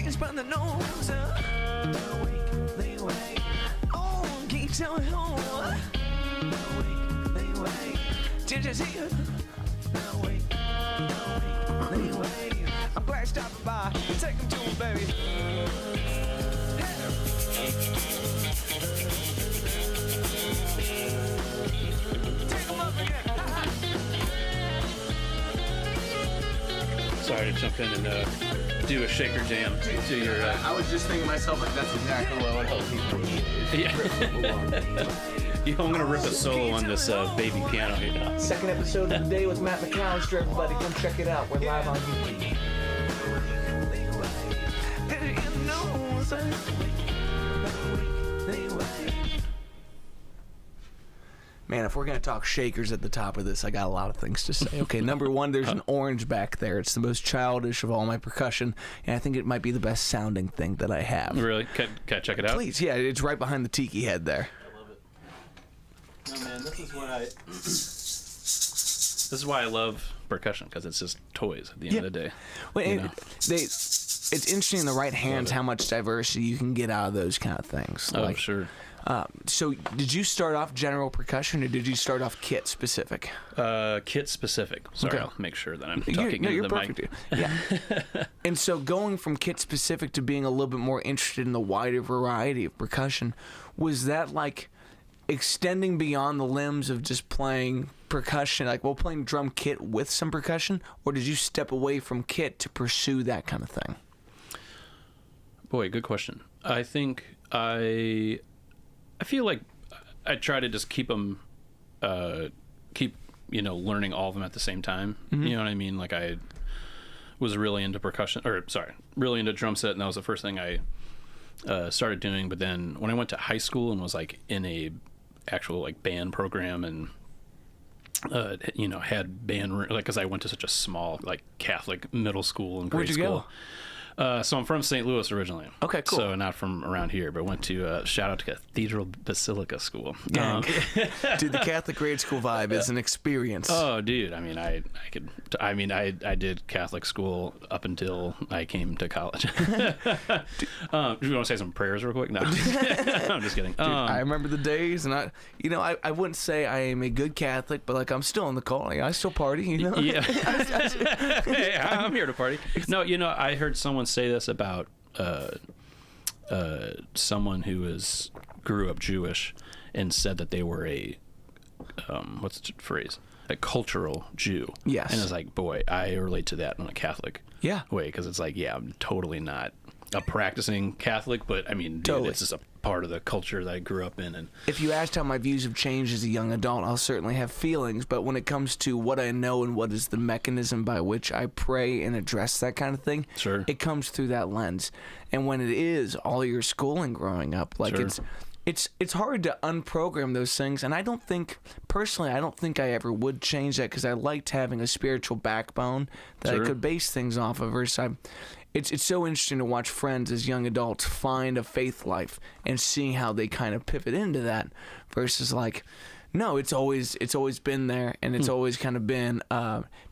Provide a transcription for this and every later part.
Just by the nose. They wait. Oh, can you tell me who? They wait. Did you see it? They wait. I'm glad you stopped by. Take him to him, baby. Take him up again. Sorry to jump in and do a shaker jam to your. I was just thinking to myself, like, that's exactly what I would hope people would. Yeah. I'm gonna rip a solo on this baby piano here now. Second episode of the day with Matt McAllister. Everybody, come check it out. We're live on YouTube. Man, if we're going to talk shakers at the top of this, I got a lot of things to say. Okay, number one, there's an orange back there. It's the most childish of all my percussion, and I think it might be the best sounding thing that I have. Really? Can I check it out? Please, yeah, it's right behind the tiki head there. I love it. Oh, man, this is what This is why I love percussion, because it's just toys at the end of the day. Well, it's interesting in the right hands how much diversity you can get out of those kind of things. Oh, sure. So did you start off general percussion, or did you start off kit specific? Kit specific. Sorry, Okay. I'll make sure that I'm talking into you're the perfect. mic. Yeah. And so going from kit specific to being a little bit more interested in the wider variety of percussion, was that like extending beyond the limbs of just playing percussion, like playing drum kit with some percussion, or did you step away from kit to pursue that kind of thing? Boy, good question. I think I feel like I try to just keep them, learning all of them at the same time. Mm-hmm. You know what I mean? Like I was really into really into drum set, and that was the first thing I started doing. But then when I went to high school and was like in a actual like band program and had band because I went to such a small like Catholic middle school and grade school. Where'd you go? So I'm from St. Louis originally. Okay, cool. So not from around here, but went to shout out to Cathedral Basilica School. Dude, the Catholic grade school vibe is an experience. Oh, dude. I mean, I did Catholic school up until I came to college. Do you want to say some prayers real quick? No, I'm just kidding. Dude, I remember the days, and I wouldn't say I am a good Catholic, but like I'm still in the call. I still party, Yeah. Hey, I'm here to party. No, I heard someone say this about someone who grew up Jewish and said that they were a what's the phrase? A cultural Jew. Yes. And it's like, boy, I relate to that in a Catholic way, because it's like, yeah, I'm totally not a practicing Catholic, but I mean, dude, totally. It's just a part of the culture that I grew up in. And if you asked how my views have changed as a young adult, I'll certainly have feelings, but when it comes to what I know and what is the mechanism by which I pray and address that kind of thing, sure, it comes through that lens. And when it is all your schooling growing up, like sure. it's hard to unprogram those things, and I don't think I ever would change that, because I liked having a spiritual backbone that sure. I could base things off of. Versus it's so interesting to watch friends as young adults find a faith life and seeing how they kind of pivot into that, versus like, no, it's always been there, and it's always kind of been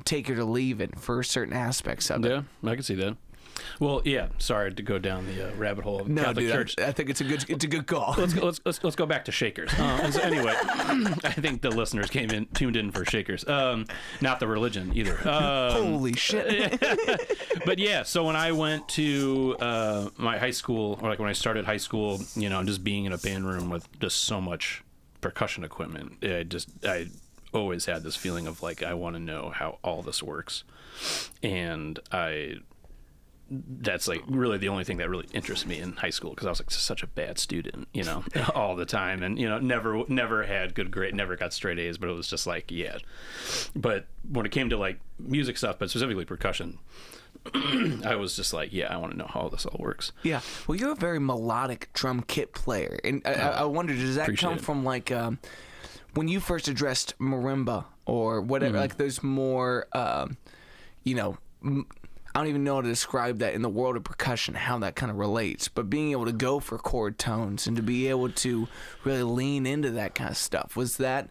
take it or leave it for certain aspects of it. Yeah, I can see that. Well, yeah. Sorry to go down the rabbit hole of Catholic Church. I think it's a good call. Let's go back to shakers. So anyway, I think the listeners tuned in for shakers, not the religion either. Holy shit! But yeah, so when I went to my high school, or like when I started high school, just being in a band room with just so much percussion equipment, I always had this feeling of like, I want to know how all this works, and that's like really the only thing that really interested me in high school, because I was like such a bad student, all the time, and never had good grade, never got straight A's, but it was just like, yeah. But when it came to like music stuff, but specifically percussion, I was just like, yeah, I want to know how this all works. Yeah, well, you're a very melodic drum kit player, and I wonder, does that come from like when you first addressed marimba or whatever, like those more I don't even know how to describe that in the world of percussion, how that kind of relates. But being able to go for chord tones and to be able to really lean into that kind of stuff, was that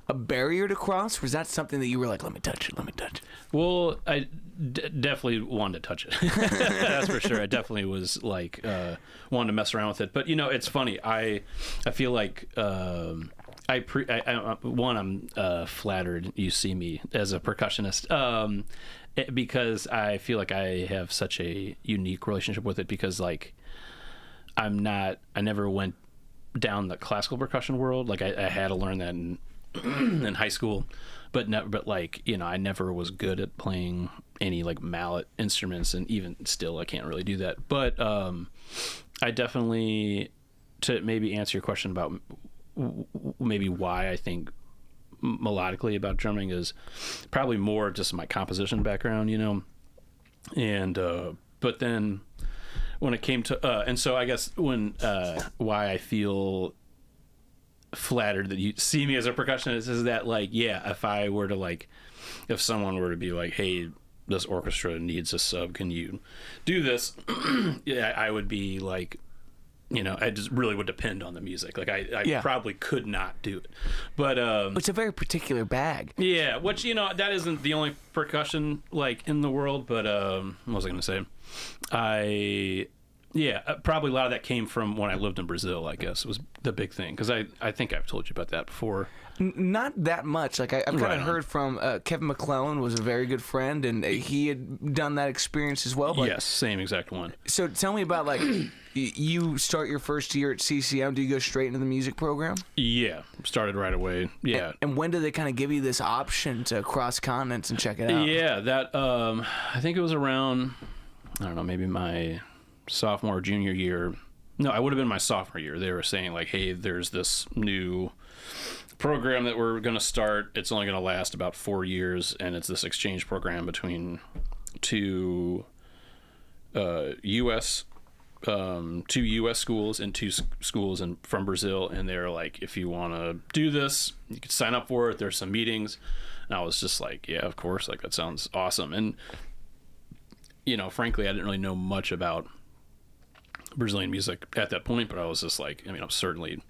a barrier to cross? Was that something that you were like, let me touch it? Well, I definitely wanted to touch it. That's for sure. I definitely was like wanted to mess around with it. But it's funny. I feel like I'm flattered you see me as a percussionist because I feel like I have such a unique relationship with it because like I never went down the classical percussion world. Like I had to learn that in high school, but I never was good at playing any like mallet instruments, and even still I can't really do that. But I definitely, to maybe answer your question about maybe why I think melodically about drumming is probably more just my composition background, and but then when it came to and so I guess when why I feel flattered that you see me as a percussionist is that like if someone were to be like, hey, this orchestra needs a sub, can you do this? I would be like, I just really would depend on the music. Like I probably could not do it, but it's a very particular bag. Yeah, which that isn't the only percussion like in the world, but what was I gonna say? Probably a lot of that came from when I lived in Brazil, I guess, was the big thing. Because I think I've told you about that before. Not that much. Like, I've kind of heard from Kevin McClellan was a very good friend, and he had done that experience as well. But, yes, same exact one. So tell me about, like, you start your first year at CCM. Do you go straight into the music program? Yeah, started right away. Yeah. And when did they kind of give you this option to cross continents and check it out? Yeah, that I think it was around, I don't know, maybe my sophomore or junior year. No, I would have been my sophomore year. They were saying like, hey, there's this new program that we're going to start. It's only going to last about 4 years, and it's this exchange program between two U.S. schools and two schools from Brazil. And they're like, if you want to do this, you can sign up for it. There's some meetings. And I was just like, yeah, of course. Like, that sounds awesome. And frankly, I didn't really know much about Brazilian music at that point, but I was just like, I'm certainly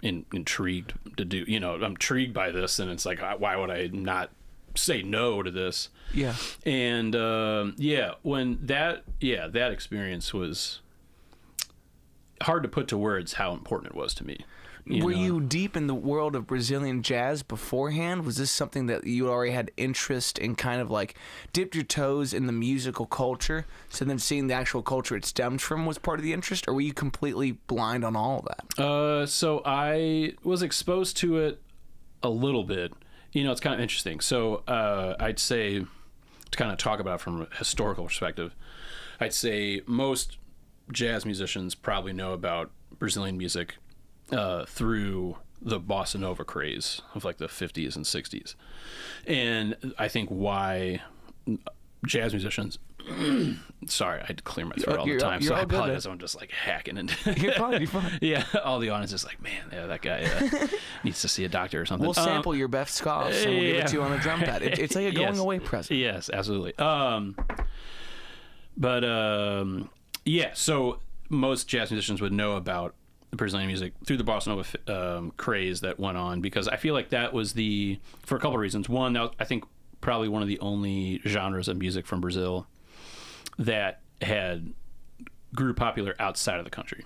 intrigued to do, I'm intrigued by this, and it's like, why would I not say no to this? Yeah. And when that experience was hard to put to words how important it was to me. Were you deep in the world of Brazilian jazz beforehand? Was this something that you already had interest in, kind of like dipped your toes in the musical culture, so then seeing the actual culture it stemmed from was part of the interest, or were you completely blind on all of that? So I was exposed to it a little bit. It's kind of interesting. So I'd say, to kind of talk about it from a historical perspective, I'd say most jazz musicians probably know about Brazilian music through the bossa nova craze of like the 50s and 60s. And I think why jazz musicians sorry, I had to clear my throat all the time, so I apologize. I'm just like hacking into You're fine. yeah, all the audience is like, man, that guy needs to see a doctor or something. We'll sample your best scoffs and we'll give it to you on the drum pad. It's like a going away present. Yes, absolutely. So most jazz musicians would know about Brazilian music through the bossa nova craze that went on, because I feel like that was for a couple of reasons. One, that was, I think, probably one of the only genres of music from Brazil that grew popular outside of the country.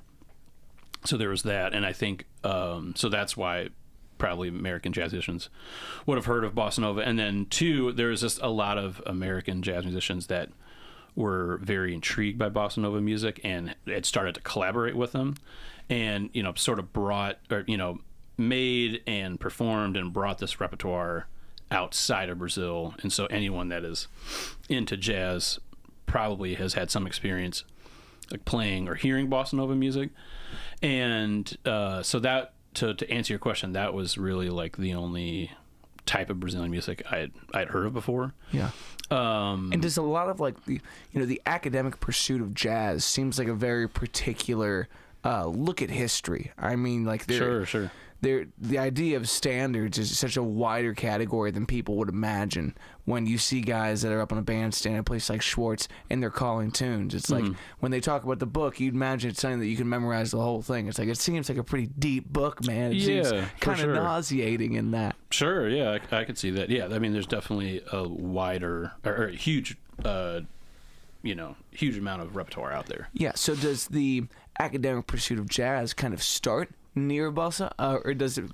So there was that, and I think so that's why probably American jazz musicians would have heard of bossa nova. And then two, there's just a lot of American jazz musicians that were very intrigued by bossa nova music and had started to collaborate with them, and sort of brought, or made and performed and brought this repertoire outside of Brazil. And so anyone that is into jazz probably has had some experience like playing or hearing bossa nova music. And so that, to answer your question, that was really like the only type of Brazilian music I'd heard of before. Yeah. And does a lot of like the academic pursuit of jazz seems like a very particular look at history. I mean, like sure. the idea of standards is such a wider category than people would imagine when you see guys that are up on a bandstand at a place like Schwartz and they're calling tunes. It's like when they talk about the book, you'd imagine it's something that you can memorize the whole thing. It's like, it seems like a pretty deep book, man. It seems kind of nauseating in that. Sure, yeah, I could see that. Yeah, I mean, there's definitely a wider or a huge, huge amount of repertoire out there. Yeah, so does the academic pursuit of jazz kind of start near Balsa, or does it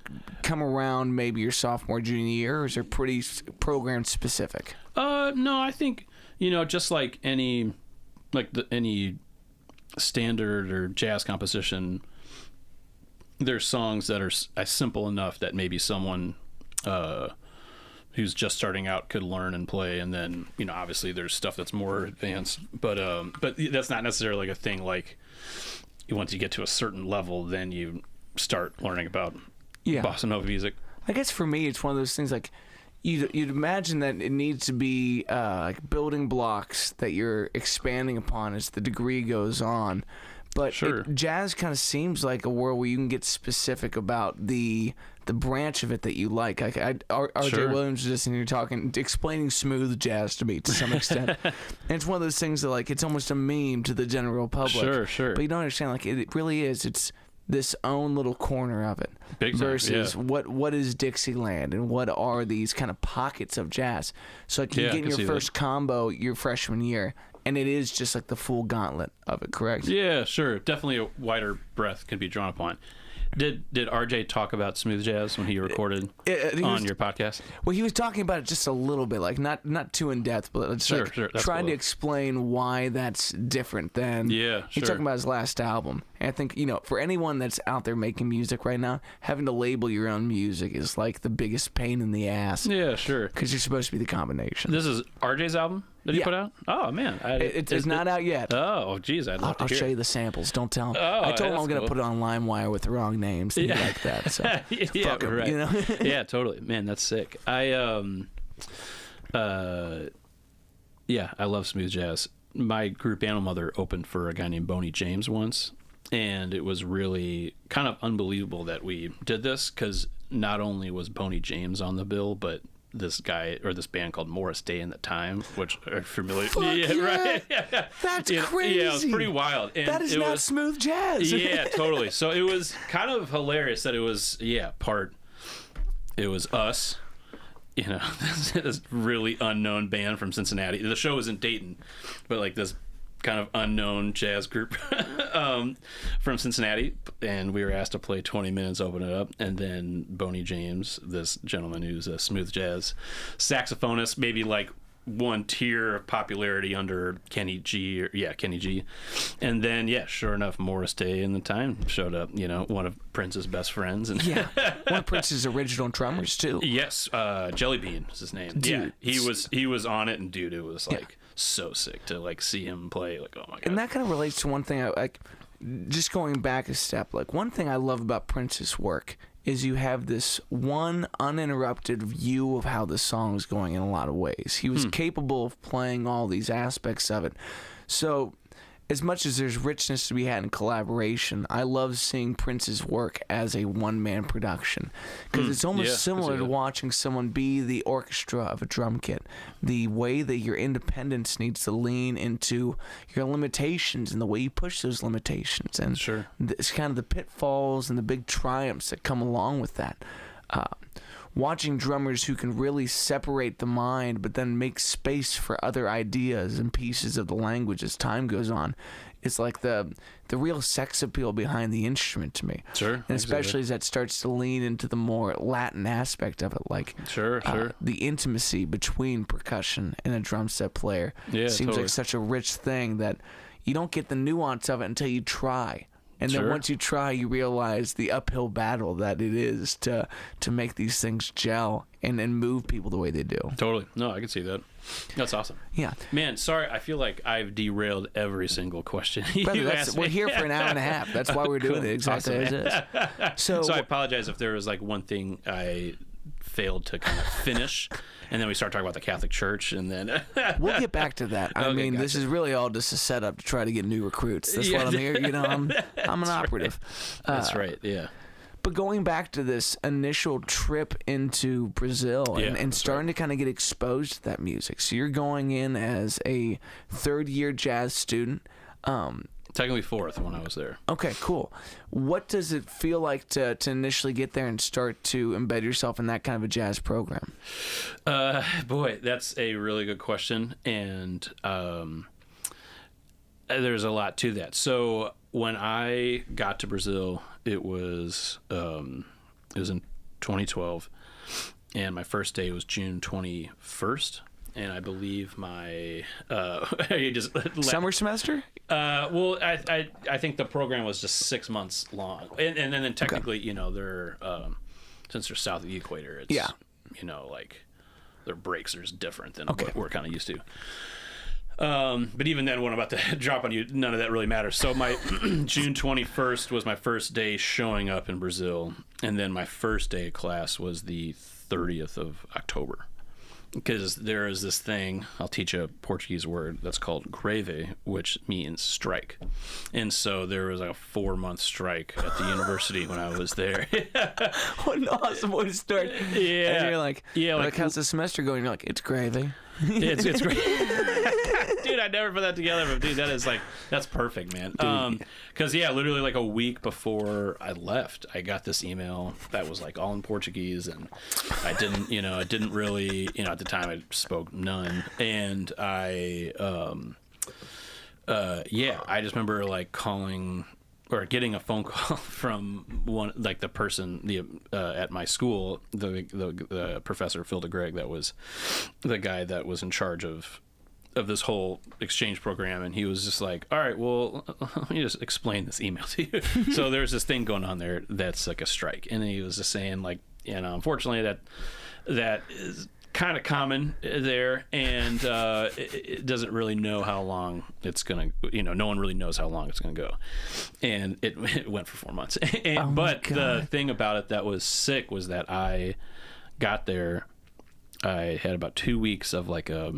come around maybe your sophomore, junior year, or is it pretty program specific? No, I think, just like any standard or jazz composition, there's songs that are simple enough that maybe someone who's just starting out could learn and play, and then obviously there's stuff that's more advanced, but that's not necessarily like a thing like once you get to a certain level, then you start learning about bossa nova music. I guess for me, it's one of those things like you'd imagine that it needs to be like building blocks that you're expanding upon as the degree goes on. But jazz kind of seems like a world where you can get specific about the branch of it that you like. R.J. Williams was just in here explaining smooth jazz to me to some extent. And it's one of those things that like it's almost a meme to the general public. Sure. But you don't understand, like it really is. It's this own little corner of it. Big time, versus what is Dixieland and what are these kind of pockets of jazz. So like you get in your first combo your freshman year, and it is just like the full gauntlet of it, correct? Yeah, sure. Definitely a wider breadth can be drawn upon. Did RJ talk about smooth jazz when he recorded on your podcast? Well, he was talking about it just a little bit, like not too in depth, but it's trying to explain why that's different than he's talking about his last album. And I think for anyone that's out there making music right now, having to label your own music is like the biggest pain in the ass. Yeah, sure. Because you're supposed to be the combination. This is RJ's album that he put out? Oh, man. It's not out yet. Oh, geez. I'll show you the samples. Don't tell him. I told him I'm going to put it on LimeWire with the wrong names. Things like that. So fuck him, right. Yeah, totally. Man, that's sick. I love smooth jazz. My group Animal Mother opened for a guy named Boney James once, and it was really kind of unbelievable that we did this because not only was Boney James on the bill, but this guy or this band called Morris Day and the Time, which are familiar. Right. That's crazy. Yeah, it was pretty wild. And that is not smooth jazz. Yeah, totally. So it was kind of hilarious that it was it was us, this really unknown band from Cincinnati. The show was in Dayton, but like this kind of unknown jazz group from Cincinnati, and we were asked to play 20 minutes, open it up, and then Boney James, this gentleman who's a smooth jazz saxophonist, maybe like one tier of popularity under Kenny G, and then sure enough, Morris Day and the Time showed up, one of Prince's best friends, and one of Prince's original drummers too. Yes, Jelly Bean is his name. Dude, he was on it, and dude, it was like so sick to like see him play. Like, oh my god! And that kind of relates to one thing. I like just going back a step. Like one thing I love about Prince's work is you have this one uninterrupted view of how the song is going in a lot of ways. He was capable of playing all these aspects of it. So as much as there's richness to be had in collaboration, I love seeing Prince's work as a one-man production because it's almost similar to watching someone be the orchestra of a drum kit. The way that your independence needs to lean into your limitations and the way you push those limitations. And it's kind of the pitfalls and the big triumphs that come along with that. Watching drummers who can really separate the mind but then make space for other ideas and pieces of the language as time goes on is like the real sex appeal behind the instrument to me. Sure. And especially as that starts to lean into the more Latin aspect of it, like the intimacy between percussion and a drum set player seems like such a rich thing that you don't get the nuance of it until you try. And then once you try, you realize the uphill battle that it is to make these things gel and move people the way they do. Totally. No, I can see that. That's awesome. Yeah. Man, sorry. I feel like I've derailed every single question Brother, we're here for an hour and a half. That's why we're doing it exactly as it is. So I apologize if there was like one thing I failed to kind of finish. And then we start talking about the Catholic Church, and then we'll get back to that. I mean, this is really all just a setup to try to get new recruits. That's what I'm here. I'm an operative. That's right. Yeah. But going back to this initial trip into Brazil and starting to kind of get exposed to that music. So you're going in as a third-year jazz student. Technically fourth when I was there. Okay, cool. What does it feel like to initially get there and start to embed yourself in that kind of a jazz program? Boy, that's a really good question. And there's a lot to that. So when I got to Brazil, it was in 2012, and my first day was June 21st. And I believe my summer semester. Well, I think the program was just 6 months long, and then technically, they're since they're south of the equator, it's like their breaks are just different than what we're kind of used to. But even then, what I'm about to drop on you, none of that really matters. So my June 21st was my first day showing up in Brazil, and then my first day of class was the 30th of October. Because there is this thing, I'll teach a Portuguese word that's called greve, which means strike. And so there was a 4-month strike at the university when I was there. What an awesome way to start. Yeah. And you're like, how's the semester going? You're like, it's gravy. It's great. Dude, I never put that together, but dude, that's perfect, man. Because literally like a week before I left, I got this email that was like all in Portuguese, and I didn't really, at the time I spoke none, and I just remember like calling or getting a phone call from the person at my school, the professor Phil de Greg, that was the guy that was in charge of this whole exchange program, and he was just like, all right, well, let me just explain this email to you. So there's this thing going on there that's like a strike, and he was just saying like, unfortunately that is kind of common there, and it doesn't really know how long it's gonna, no one really knows how long it's gonna go, and it went for 4 months. But the thing about it that was sick was that I got there, I had about 2 weeks of like a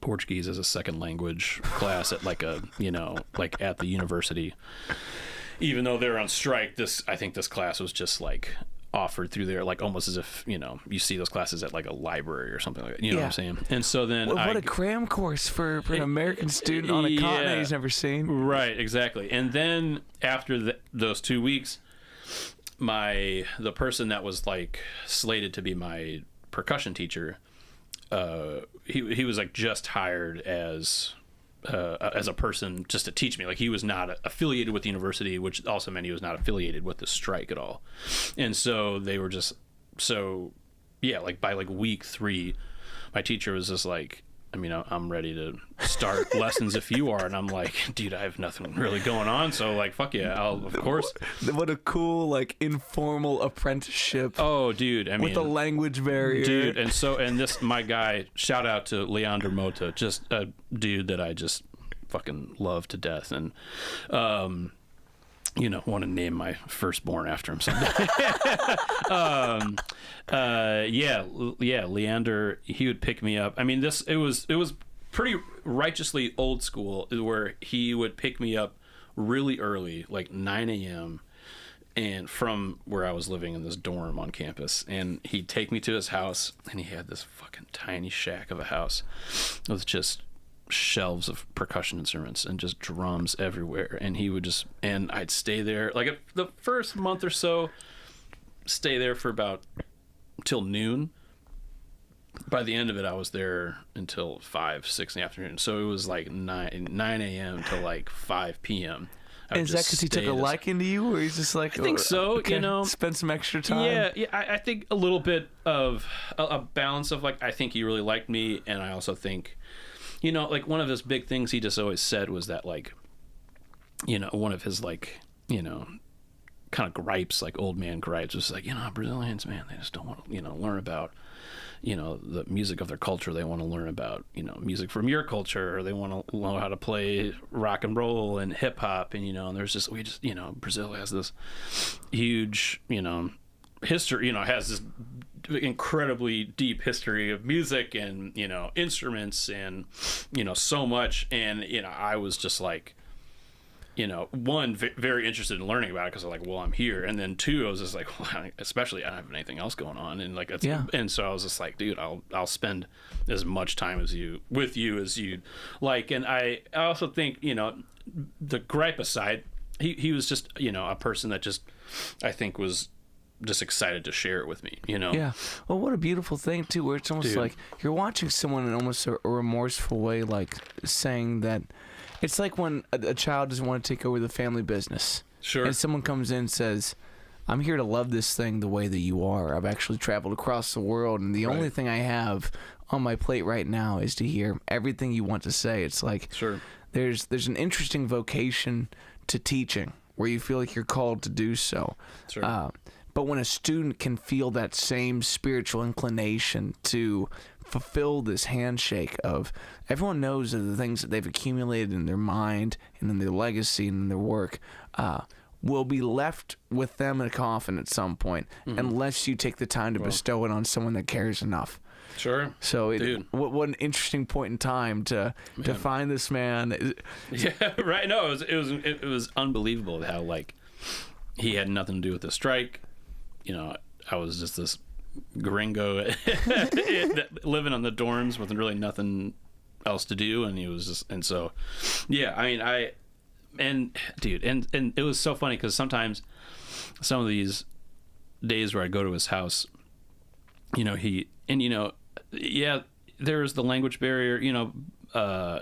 Portuguese as a second language class at like a like at the university. Even though they're on strike, I think this class was just like offered through there, like almost as if you see those classes at like a library or something like that. You know what I'm saying? And so then what a cram course for an American student on a continent he's never seen. Right, exactly. And then after those 2 weeks, the person that was like slated to be my percussion teacher, he was like just hired as a person just to teach me. Like he was not affiliated with the university, which also meant he was not affiliated with the strike at all. And so they were just like by like week 3, my teacher was just like, I'm ready to start lessons if you are. And I'm like, dude, I have nothing really going on. So like, fuck yeah, I'll, of course. What a cool, like informal apprenticeship. Oh, dude. With a language barrier. Dude. And this, my guy, shout out to Leandro Mota, just a dude that I just fucking love to death. And, want to name my firstborn after him someday. Leander, he would pick me up. It was pretty righteously old school, where he would pick me up really early, like 9 a.m. and from where I was living in this dorm on campus, and he'd take me to his house, and he had this fucking tiny shack of a house with just shelves of percussion instruments and just drums everywhere, and I'd stay there like the first month or so, stay there for about till noon. By the end of it, I was there until 5, 6 in the afternoon, so it was like 9 a.m. to like 5 p.m. Is that because he took a liking to you, or he's just like, I think so, spend some extra time? Yeah, I think a little bit of a balance of like, I think he really liked me, and I also think, like one of his big things he just always said was that like, one of his like, kind of gripes, like old man gripes, was like, Brazilians, man, they just don't want to, learn about, the music of their culture. They want to learn about, music from your culture, or they want to know how to play rock and roll and hip hop. And, there's Brazil has this huge, history, has this incredibly deep history of music and, instruments and, so much. And, I was just like, one, very interested in learning about it because I'm like, well, I'm here. And then two, I was just like, well, especially I don't have anything else going on. And like, and so I was just like, dude, I'll spend as much time with you as you like. And I also think, the gripe aside, he was just, a person that just, I think was just excited to share it with me, Yeah. Well, what a beautiful thing too, where it's almost like you're watching someone in almost a remorseful way, like saying that it's like when a child doesn't want to take over the family business. Sure. And someone comes in and says, I'm here to love this thing the way that you are. I've actually traveled across the world, and the only thing I have on my plate right now is to hear everything you want to say. It's like, sure. There's an interesting vocation to teaching where you feel like you're called to do so. Sure. But when a student can feel that same spiritual inclination to fulfill this handshake of everyone knows that the things that they've accumulated in their mind and in their legacy and in their work will be left with them in a coffin at some point, unless you take the time to bestow it on someone that cares enough. Sure. So what an interesting point in time to find this man. Yeah, right. No, it was unbelievable how like he had nothing to do with the strike. I was just this gringo living on the dorms with really nothing else to do, and he was just, and so, yeah. I mean, and it was so funny because sometimes some of these days where I go to his house, there was the language barrier,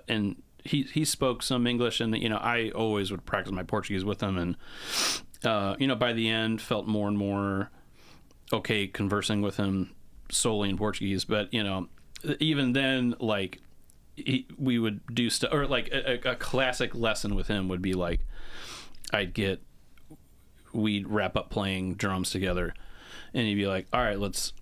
and he spoke some English, and I always would practice my Portuguese with him, and by the end felt more and more okay conversing with him solely in Portuguese. But even then, like we would do stuff, or like a classic lesson with him would be like we'd wrap up playing drums together, and he'd be like, all right, let's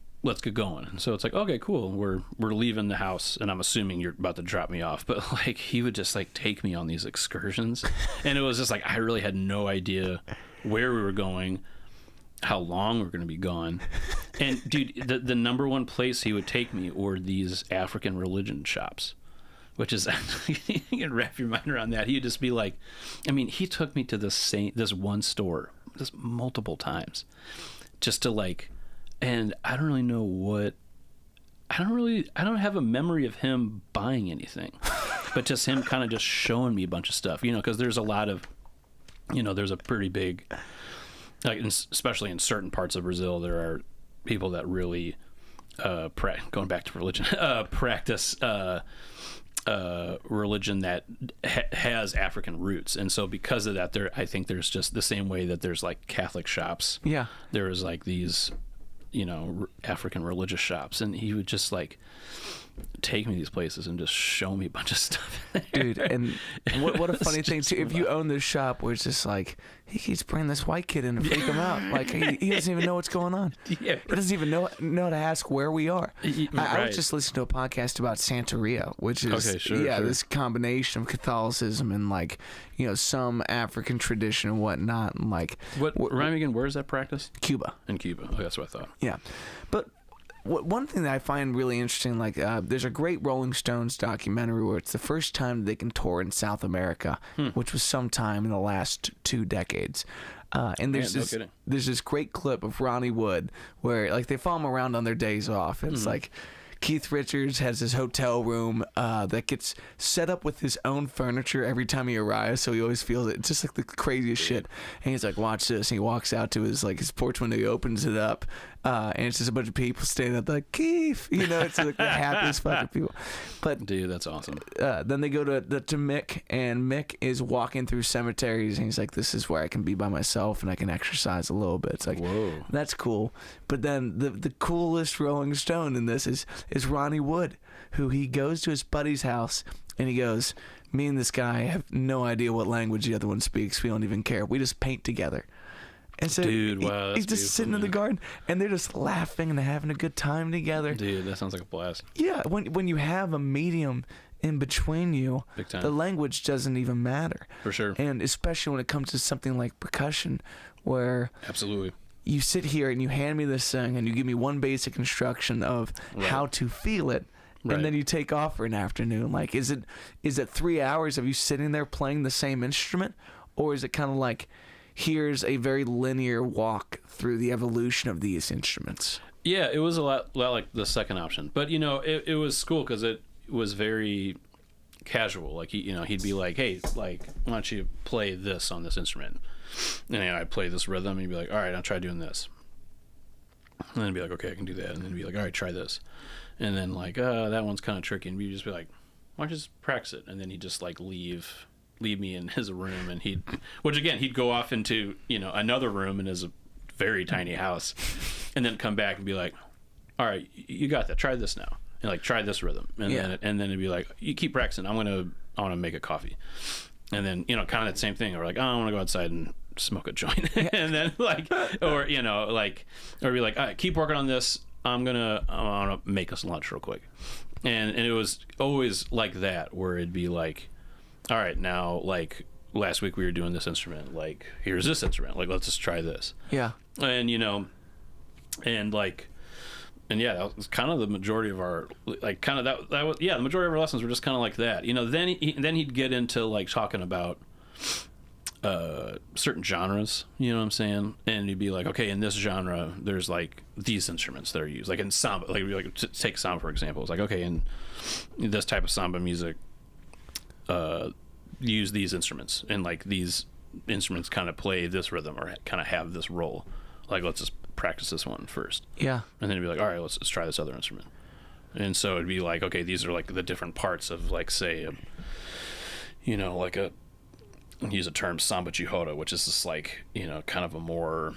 get going. And so it's like, okay, cool, we're leaving the house, and I'm assuming you're about to drop me off. But like he would just like take me on these excursions, and it was just like I really had no idea where we were going, how long we're going to be gone. And dude, the number one place he would take me were these African religion shops, which is, you can wrap your mind around that. He'd just be like, I mean, he took me to this one store just multiple times just to like, and I don't really know I don't have a memory of him buying anything, but just him kind of just showing me a bunch of stuff, because there's a lot of, there's a pretty big, like, especially in certain parts of Brazil, there are people that really, going back to religion, practice religion that has African roots. And so because of that, I think there's just the same way that there's like Catholic shops. Yeah. There is like these, African religious shops, and he would just like take me to these places and just show me a bunch of stuff. Dude, and what a funny thing too, if you own this shop where it's just like he keeps bringing this white kid in to freak him out, like he doesn't even know what's going on. Yeah, he doesn't even know how to ask where we are. I was just listening to a podcast about Santeria, which is this combination of Catholicism and like some African tradition and whatnot, and like remind me again, where is that practice? Cuba. In Cuba. Oh, that's what I thought. Yeah, but one thing that I find really interesting, like there's a great Rolling Stones documentary where it's the first time they can tour in South America, which was sometime in the last 2 decades. And there's this great clip of Ronnie Wood where like they follow him around on their days off. And it's like Keith Richards has his hotel room that gets set up with his own furniture every time he arrives, so he always feels it. It's just like the craziest shit. And he's like, watch this. And he walks out to his porch window, he opens it up, and it's just a bunch of people standing up like, Keith! It's like the happiest fucking people. But dude, that's awesome. Then they go to Mick, and Mick is walking through cemeteries, and he's like, this is where I can be by myself and I can exercise a little bit. It's like, whoa, that's cool. But then the coolest Rolling Stone in this is Ronnie Wood, who he goes to his buddy's house and he goes, me and this guy have no idea what language the other one speaks. We don't even care. We just paint together. And so dude, wow, he's just sitting in the garden and they're just laughing and having a good time together. Dude, that sounds like a blast. Yeah, when you have a medium in between you, the language doesn't even matter. For sure. And especially when it comes to something like percussion, where absolutely you sit here and you hand me this thing and you give me one basic instruction of how to feel it, and then you take off for an afternoon. Like, is it 3 hours of you sitting there playing the same instrument, or is it kind of like here's a very linear walk through the evolution of these instruments? Yeah, it was a lot like the second option, but it was cool because it was very casual. Like he'd be like, "Hey, like, why don't you play this on this instrument?" And I'd play this rhythm, and he'd be like, "All right, I'll try doing this." And then I'd be like, "Okay, I can do that." And then he'd be like, "All right, try this." And then like, that one's kind of tricky, and we'd just be like, "Why don't you just practice it?" And then he'd just like leave me in his room, and he'd go off into another room in his very tiny house, and then come back and be like, "All right, you got that. Try this now, and like try this rhythm." And then it'd be like, "You keep practicing. I want to make a coffee." And then kind of that same thing, or like, "Oh, I want to go outside and smoke a joint," and then like, or be like, "All right, keep working on this. I want to make us lunch real quick," and it was always like that, where it'd be like, "All right, now like last week we were doing this instrument, like here's this instrument, like let's just try this." Yeah. And and yeah, that was kind of the majority of our that was the majority of our lessons were just kind of like that. Then he'd get into like talking about certain genres, you know what I'm saying? And he'd be like, "Okay, in this genre there's like these instruments that are used, like in samba, like take samba for example. It's like, okay, in this type of samba music use these instruments, and like these instruments kind of play this rhythm or kind of have this role, like let's just practice this one first." Yeah. And then it'd be like, "All right, let's try this other instrument." And so it'd be like, okay, these are like the different parts of like, say, like use a term, samba chihota, which is just like, kind of a more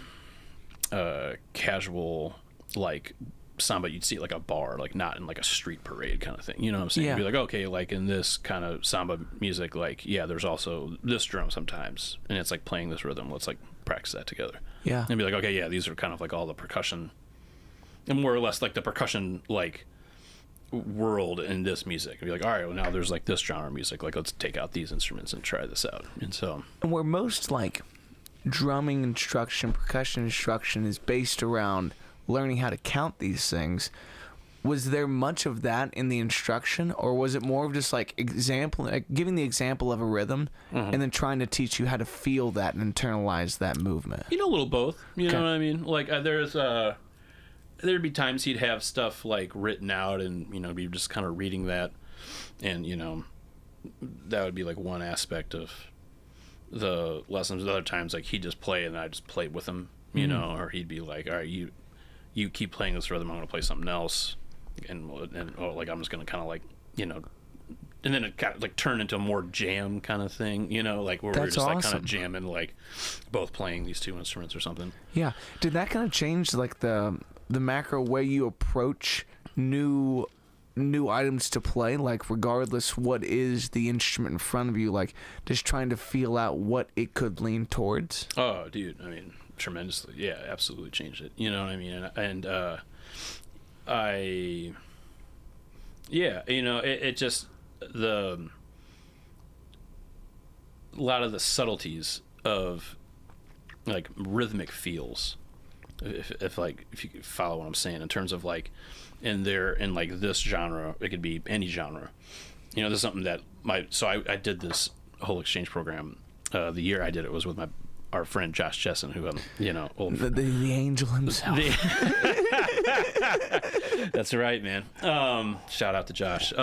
casual, like samba you'd see at like a bar, like not in like a street parade kind of thing. You know what I'm saying? Yeah. You'd be like, okay, like in this kind of samba music, like, yeah, there's also this drum sometimes, and it's like playing this rhythm. Let's like practice that together. Yeah. And be like, okay, yeah, these are kind of like all the percussion, and more or less like the percussion like world in this music. And be like, all right, well now there's like this genre of music, like let's take out these instruments and try this out. And so, And where most like drumming instruction, percussion instruction is based around learning how to count these things, was there much of that in the instruction, or was it more of just like giving the example of a rhythm and then trying to teach you how to feel that and internalize that movement? a little both. You know what I mean? Like there'd be times he'd have stuff like written out, and be just kind of reading that, and that would be like one aspect of the lessons. Other times like he'd just play and I just played with him, or he'd be like, "All right, you keep playing this rhythm, I'm going to play something else," and like I'm just going to kind of like, and then it kind of like turned into a more jam kind of thing, like where we're just like kind of jamming, like both playing these two instruments or something. Yeah. Did that kind of change like the macro way you approach new items to play, like regardless what is the instrument in front of you, like just trying to feel out what it could lean towards? Oh, dude, I mean, tremendously. Yeah, absolutely changed it. You know what I mean? And it just a lot of the subtleties of like rhythmic feels, if you could follow what I'm saying, in terms of like in like this genre, it could be any genre. This is something that I did this whole exchange program. The year I did it was with our friend Josh Jessen, who old the angel himself. That's right, man. Shout out to Josh.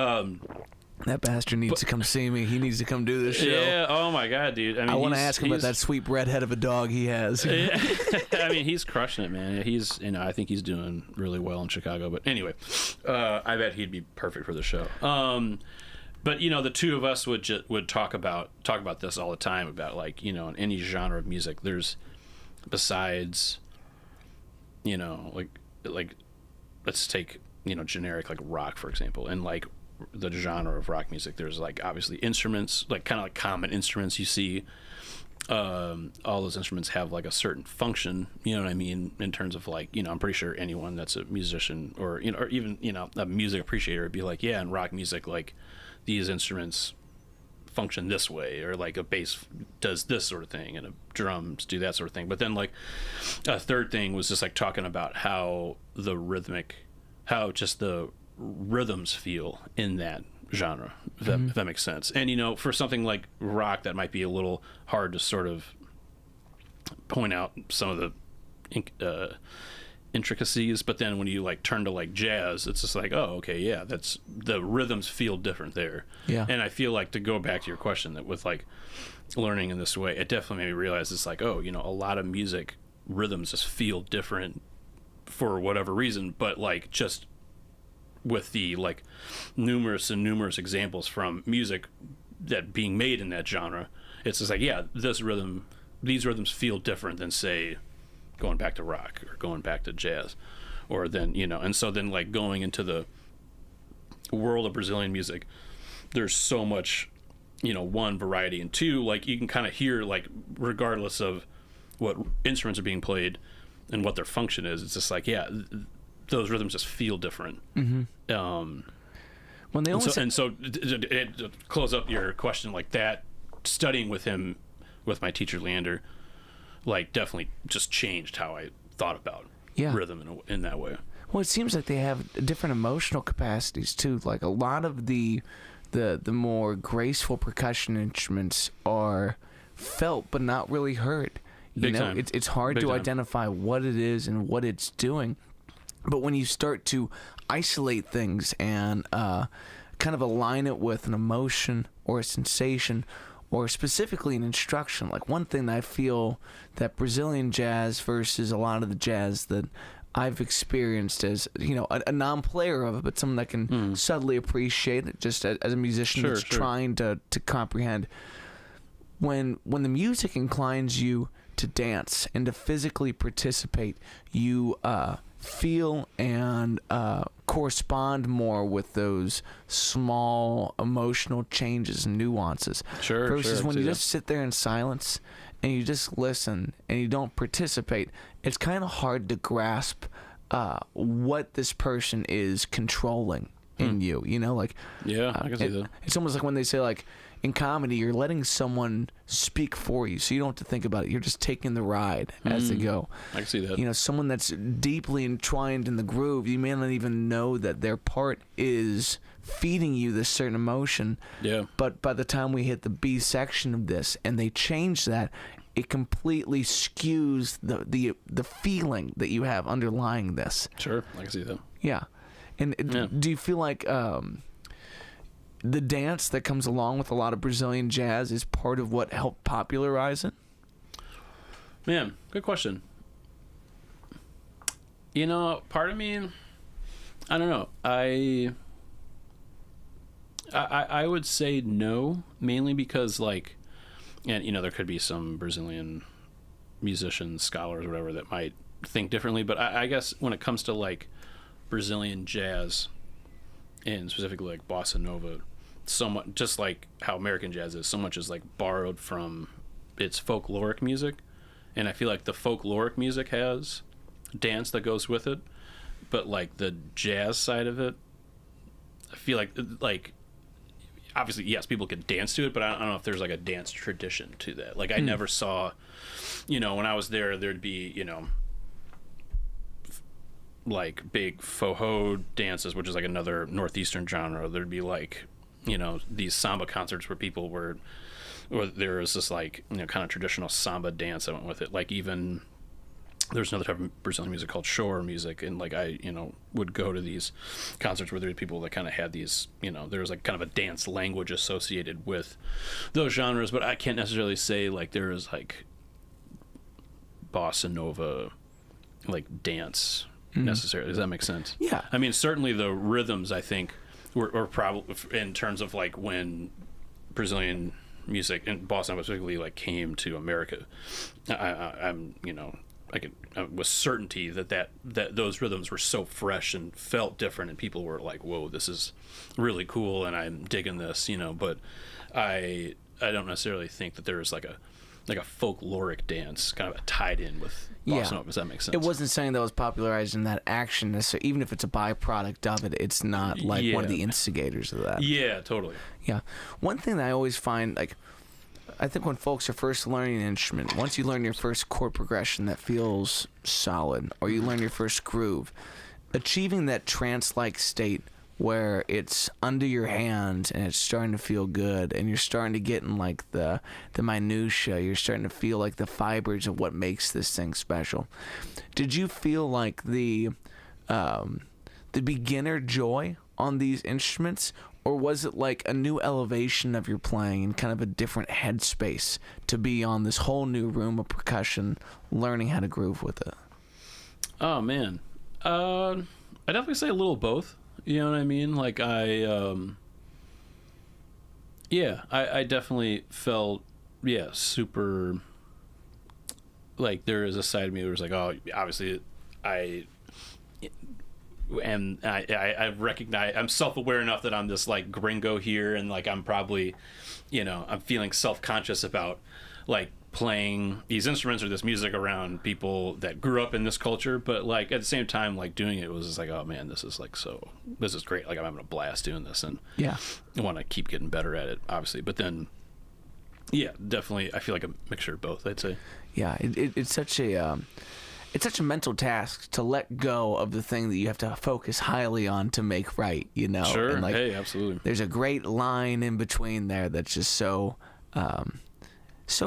That bastard needs to come see me. He needs to come do this show. Yeah. Oh my god, dude. I mean, I want to ask him about that sweet redhead of a dog he has. I mean, he's crushing it, man. He's, I think he's doing really well in Chicago. But anyway, I bet he'd be perfect for the show. But the two of us would talk about this all the time, about like, in any genre of music, there's, besides, like let's take, generic like rock, for example, and like the genre of rock music, there's like obviously instruments, like kind of like common instruments you see. All those instruments have like a certain function, you know what I mean, in terms of like, I'm pretty sure anyone that's a musician or or even a music appreciator would be like, yeah, in rock music, like these instruments function this way, or like a bass does this sort of thing and a drums do that sort of thing. But then like a third thing was just like talking about how just the rhythms feel in that genre, if that makes sense. And, for something like rock, that might be a little hard to sort of point out some of the intricacies, but then when you like turn to like jazz, it's just like, oh, okay, yeah, that's the rhythms feel different there. Yeah. And I feel like, to go back to your question, that with like learning in this way, it definitely made me realize it's like, oh, a lot of music rhythms just feel different for whatever reason, but like just with the like numerous examples from music that being made in that genre, it's just like, yeah, these rhythms feel different than, say, going back to rock or going back to jazz, or then, and so then like going into the world of Brazilian music, there's so much, one, variety, and two, like you can kind of hear, like, regardless of what instruments are being played and what their function is, it's just like, yeah, those rhythms just feel different. When they so to close up your question, like that, studying with him, with my teacher Leander, like definitely just changed how I thought about rhythm in that way. Well, it seems like they have different emotional capacities too. Like a lot of the more graceful percussion instruments are felt but not really heard. Big time. It's hard to identify what it is and what it's doing. But when you start to isolate things and kind of align it with an emotion or a sensation, or specifically an instruction, like one thing that I feel that Brazilian jazz versus a lot of the jazz that I've experienced as, a non-player of it, but someone that can subtly appreciate it, just as a musician that's trying to comprehend. When the music inclines you to dance and to physically participate, you feel and correspond more with those small emotional changes and nuances. Versus when you just sit there in silence and you just listen and you don't participate, it's kind of hard to grasp what this person is controlling in you. Yeah, I can see that. It's almost like when they say, like, in comedy, you're letting someone speak for you, so you don't have to think about it. You're just taking the ride as they go. I can see that. Someone that's deeply entwined in the groove, you may not even know that their part is feeding you this certain emotion. Yeah. But by the time we hit the B section of this and they change that, it completely skews the feeling that you have underlying this. Sure, I can see that. Yeah. And do you feel like the dance that comes along with a lot of Brazilian jazz is part of what helped popularize it? Man, good question. Part of me, I don't know. I would say no, mainly because, like, and there could be some Brazilian musicians, scholars, whatever, that might think differently, but I guess when it comes to like Brazilian jazz, and specifically like bossa nova, somewhat just like how American jazz is, so much is like borrowed from its folkloric music, and I feel like the folkloric music has dance that goes with it, but like the jazz side of it, I feel like obviously, yes, people can dance to it, but I don't know if there's like a dance tradition to that. Like I never saw, when I was there, there'd be, like big faux dances, which is like another northeastern genre. There'd be like, these samba concerts where people were, or there was this like, kind of traditional samba dance that went with it. Like even there's another type of Brazilian music called shore music, and like I would go to these concerts where there were people that kind of had these, there was like kind of a dance language associated with those genres, but I can't necessarily say like there is like bossa nova like dance necessarily. Does that make sense? Yeah. I mean, certainly the rhythms, I think, were probably, in terms of like when Brazilian music and bossa nova specifically like came to America, I'm I could with certainty that those rhythms were so fresh and felt different, and people were like, "Whoa, this is really cool," and I'm digging this, But I don't necessarily think that there is like a folkloric dance kind of tied in with bossa nova. Does that make sense? It wasn't something that was popularized in that action. So even if it's a byproduct of it, it's not like one of the instigators of that. Yeah, totally. Yeah. One thing that I always find, like, I think when folks are first learning an instrument, once you learn your first chord progression that feels solid, or you learn your first groove, achieving that trance-like state where it's under your hands and it's starting to feel good, and you're starting to get in like the minutia. You're starting to feel like the fibers of what makes this thing special. Did you feel like the beginner joy on these instruments, or was it like a new elevation of your playing and kind of a different headspace to be on this whole new room of percussion, learning how to groove with it? Oh man, I definitely say a little both. You know what I mean? Like I definitely felt super. Like there is a side of me that was like, oh, obviously, I recognize, I'm self-aware enough that I'm this like gringo here, and like I'm probably, I'm feeling self-conscious about like playing these instruments or this music around people that grew up in this culture, but like at the same time, like doing it was just like, oh man, this is great, like I'm having a blast doing this, and I want to keep getting better at it, obviously. But then definitely I feel like a mixture of both, I'd say. It's such a mental task to let go of the thing that you have to focus highly on to make right, Sure. And like, hey, absolutely. There's a great line in between there that's just so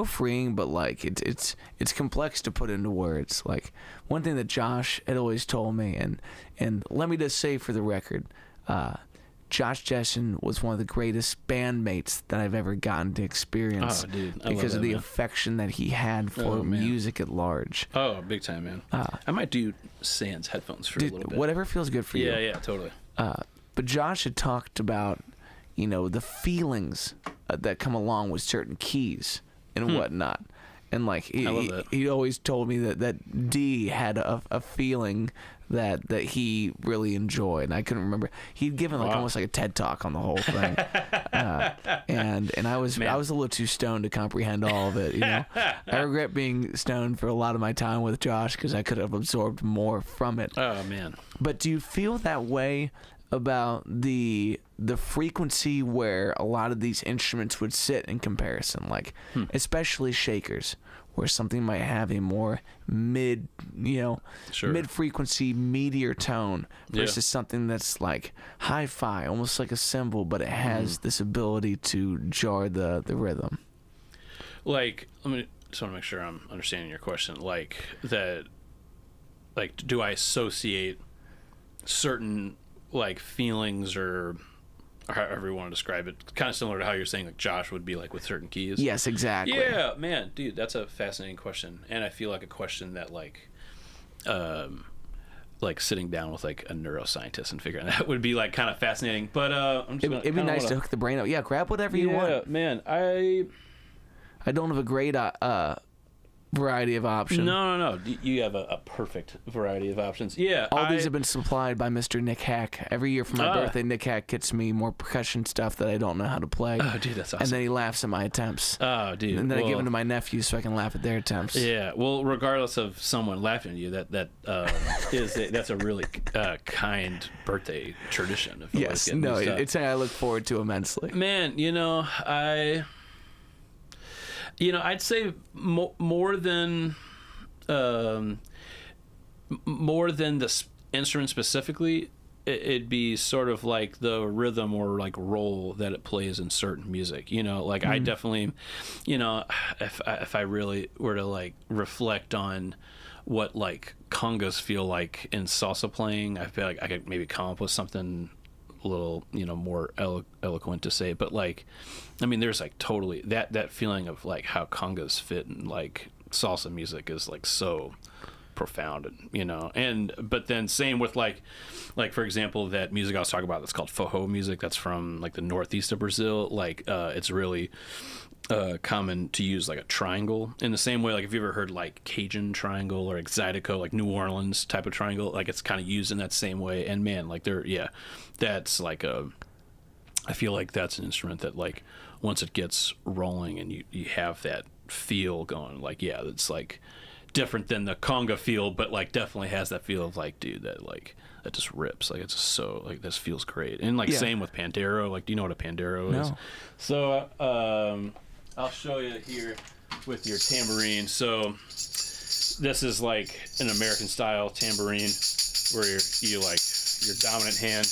freeing, but like it's complex to put into words. Like one thing that Josh had always told me, and let me just say for the record, Josh Jessen was one of the greatest bandmates that I've ever gotten to experience. Oh, dude, because of the man. affection that he had for music at large. Oh, big time, man. I might do Sans headphones for a little bit. Whatever feels good for you. Yeah, totally. But Josh had talked about, the feelings that come along with certain keys and whatnot. And like he always told me that D had a feeling that he really enjoyed, and I couldn't remember. He'd given like almost like a TED talk on the whole thing, and I was a little too stoned to comprehend all of it. I regret being stoned for a lot of my time with Josh because I could have absorbed more from it. Oh man! But do you feel that way about the frequency where a lot of these instruments would sit in comparison, like especially shakers, where something might have a more mid frequency, meatier tone versus something that's like hi-fi, almost like a cymbal, but it has this ability to jar the rhythm? Like, just want to make sure I'm understanding your question. Like that, like, do I associate certain like feelings or however you want to describe it, kind of similar to how you're saying like Josh would be like with certain keys? Yes, exactly. Yeah, man, dude, that's a fascinating question, and I feel like a question that like sitting down with like a neuroscientist and figuring that would be like kind of fascinating. But it'd be nice to hook the brain up. Yeah, grab whatever you want. Yeah, man, I don't have a great variety of options. No. You have a perfect variety of options. Yeah. All these have been supplied by Mr. Nick Hack. Every year for my birthday, Nick Hack gets me more percussion stuff that I don't know how to play. Oh, dude, that's awesome. And then he laughs at my attempts. Oh, dude. And then I give them to my nephews so I can laugh at their attempts. Yeah. Well, regardless of someone laughing at you, that's a really kind birthday tradition. Yes. No, it's something I look forward to immensely. Man, I'd say more than the instrument specifically, it'd be sort of like the rhythm or like role that it plays in certain music. I definitely, if I really were to like reflect on what like congas feel like in salsa playing, I feel like I could maybe come up with something a little more eloquent to say, but like there's like totally that feeling of like how congas fit in like salsa music is like so profound, and but then same with like for example that music I was talking about that's called forró music that's from like the northeast of Brazil, like it's really common to use like a triangle in the same way, like if you ever heard like Cajun triangle or Zydeco, like New Orleans type of triangle, like it's kind of used in that same way. And man, like that's like I feel like that's an instrument that like once it gets rolling and you have that feel going, like it's like different than the conga feel, but like definitely has that feel of like, dude, that just rips, like it's just so like this feels great. And like same with Pandero, like do you know what a Pandero is? So I'll show you here with your tambourine. So this is like an American style tambourine where you like your dominant hand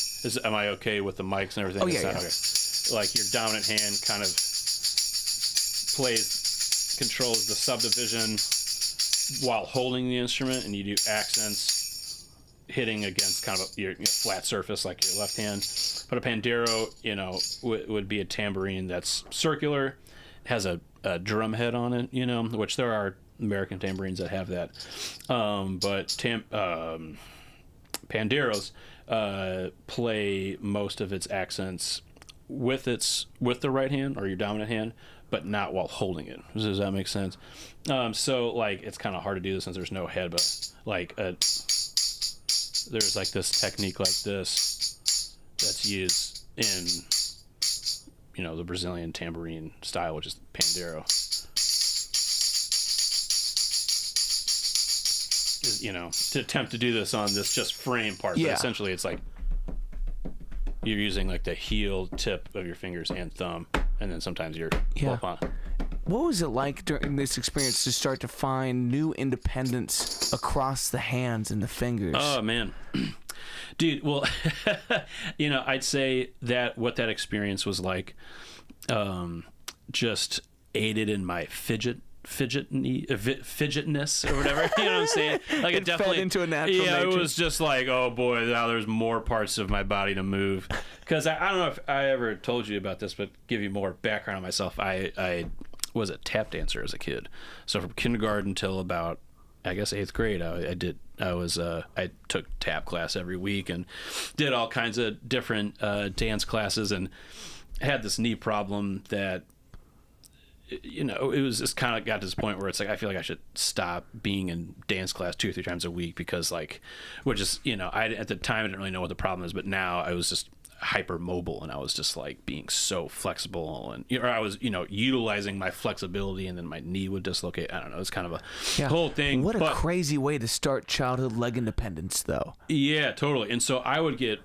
Am I okay with the mics and everything? Oh, yeah, Okay. Like your dominant hand kind of controls the subdivision while holding the instrument, and you do accents hitting against kind of your flat surface like your left hand. But a pandero, would be a tambourine that's circular, has a drum head on it, which there are American tambourines that have that. But panderos play most of its accents with the right hand or your dominant hand, but not while holding it. Does that make sense? So like it's kind of hard to do this since there's no head, but like there's like this technique like this that's used in the Brazilian tambourine style, which is pandero. To attempt to do this on this just frame part, but essentially it's like you're using like the heel tip of your fingers and thumb, and then sometimes your palm. What was it like during this experience to start to find new independence across the hands and the fingers? Oh man, dude. Well, I'd say that what that experience was like, just aided in my fidgetness or whatever. You know what I'm saying? Like it definitely fed into a natural nature. It was just like, oh boy, now there's more parts of my body to move. Because I don't know if I ever told you about this, but give you more background on myself. I was a tap dancer as a kid. So from kindergarten till about, I guess, 8th grade, I took tap class every week and did all kinds of different dance classes, and had this knee problem that, it was just kind of got to this point where it's like, I feel like I should stop being in dance class 2 or 3 times a week because at the time I didn't really know what the problem is, but now I was just hyper mobile and I was just like being so flexible, and I was utilizing my flexibility, and then my knee would dislocate. I don't know, it's kind of a whole thing. What a crazy way to start childhood leg independence though. Yeah, totally. And so I would get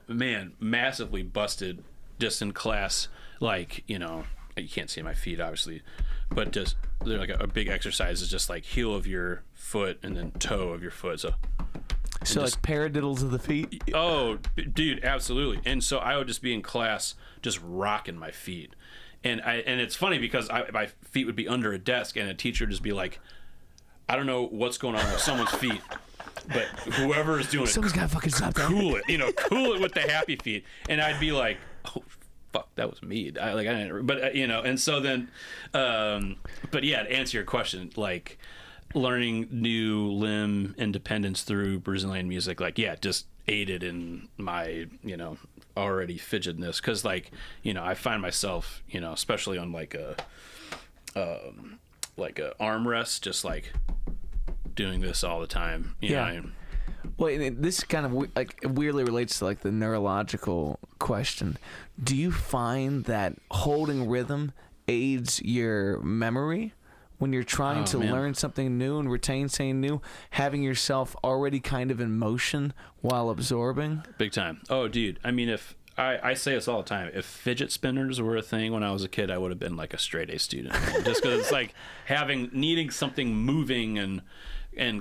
massively busted just in class, like you can't see my feet obviously, but just they're like a big exercise is just like heel of your foot and then toe of your foot, so like paradiddles of the feet. Oh, dude, absolutely. And so I would just be in class, just rocking my feet, and it's funny because my feet would be under a desk, and a teacher would just be like, "I don't know what's going on with someone's feet, but whoever is doing someone's gotta fucking stop that. Cool it, cool it with the happy feet." And I'd be like, "Oh, fuck, that was me." I didn't, but and so then, but yeah, to answer your question, like, learning new limb independence through Brazilian music, just aided in my already fidgetness, because I find myself especially on like a armrest, just like doing this all the time. Well, and this kind of weirdly relates to like the neurological question. Do you find that holding rhythm aids your memory? When you're trying to learn something new and retain something new, having yourself already kind of in motion while absorbing? Big time. Oh, dude. I mean, if I say this all the time, if fidget spinners were a thing when I was a kid, I would have been like a straight A student. Just because it's like needing something moving and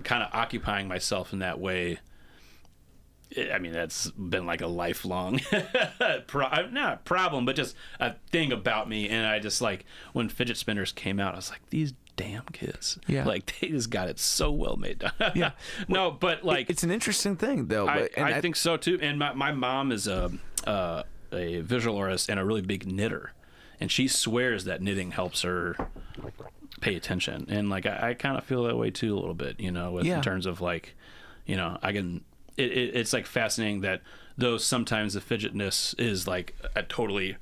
kind of occupying myself in that way. I mean, that's been like a lifelong not problem, but just a thing about me. And I just when fidget spinners came out, I was like, these damn kids. Yeah. Like, they just got it so well made. Yeah. No, but it's an interesting thing though. I think so too. And my mom is a visual artist and a really big knitter. And she swears that knitting helps her pay attention. And I kind of feel that way too a little bit, in terms of I can, it's fascinating that though sometimes the fidgetness is a totally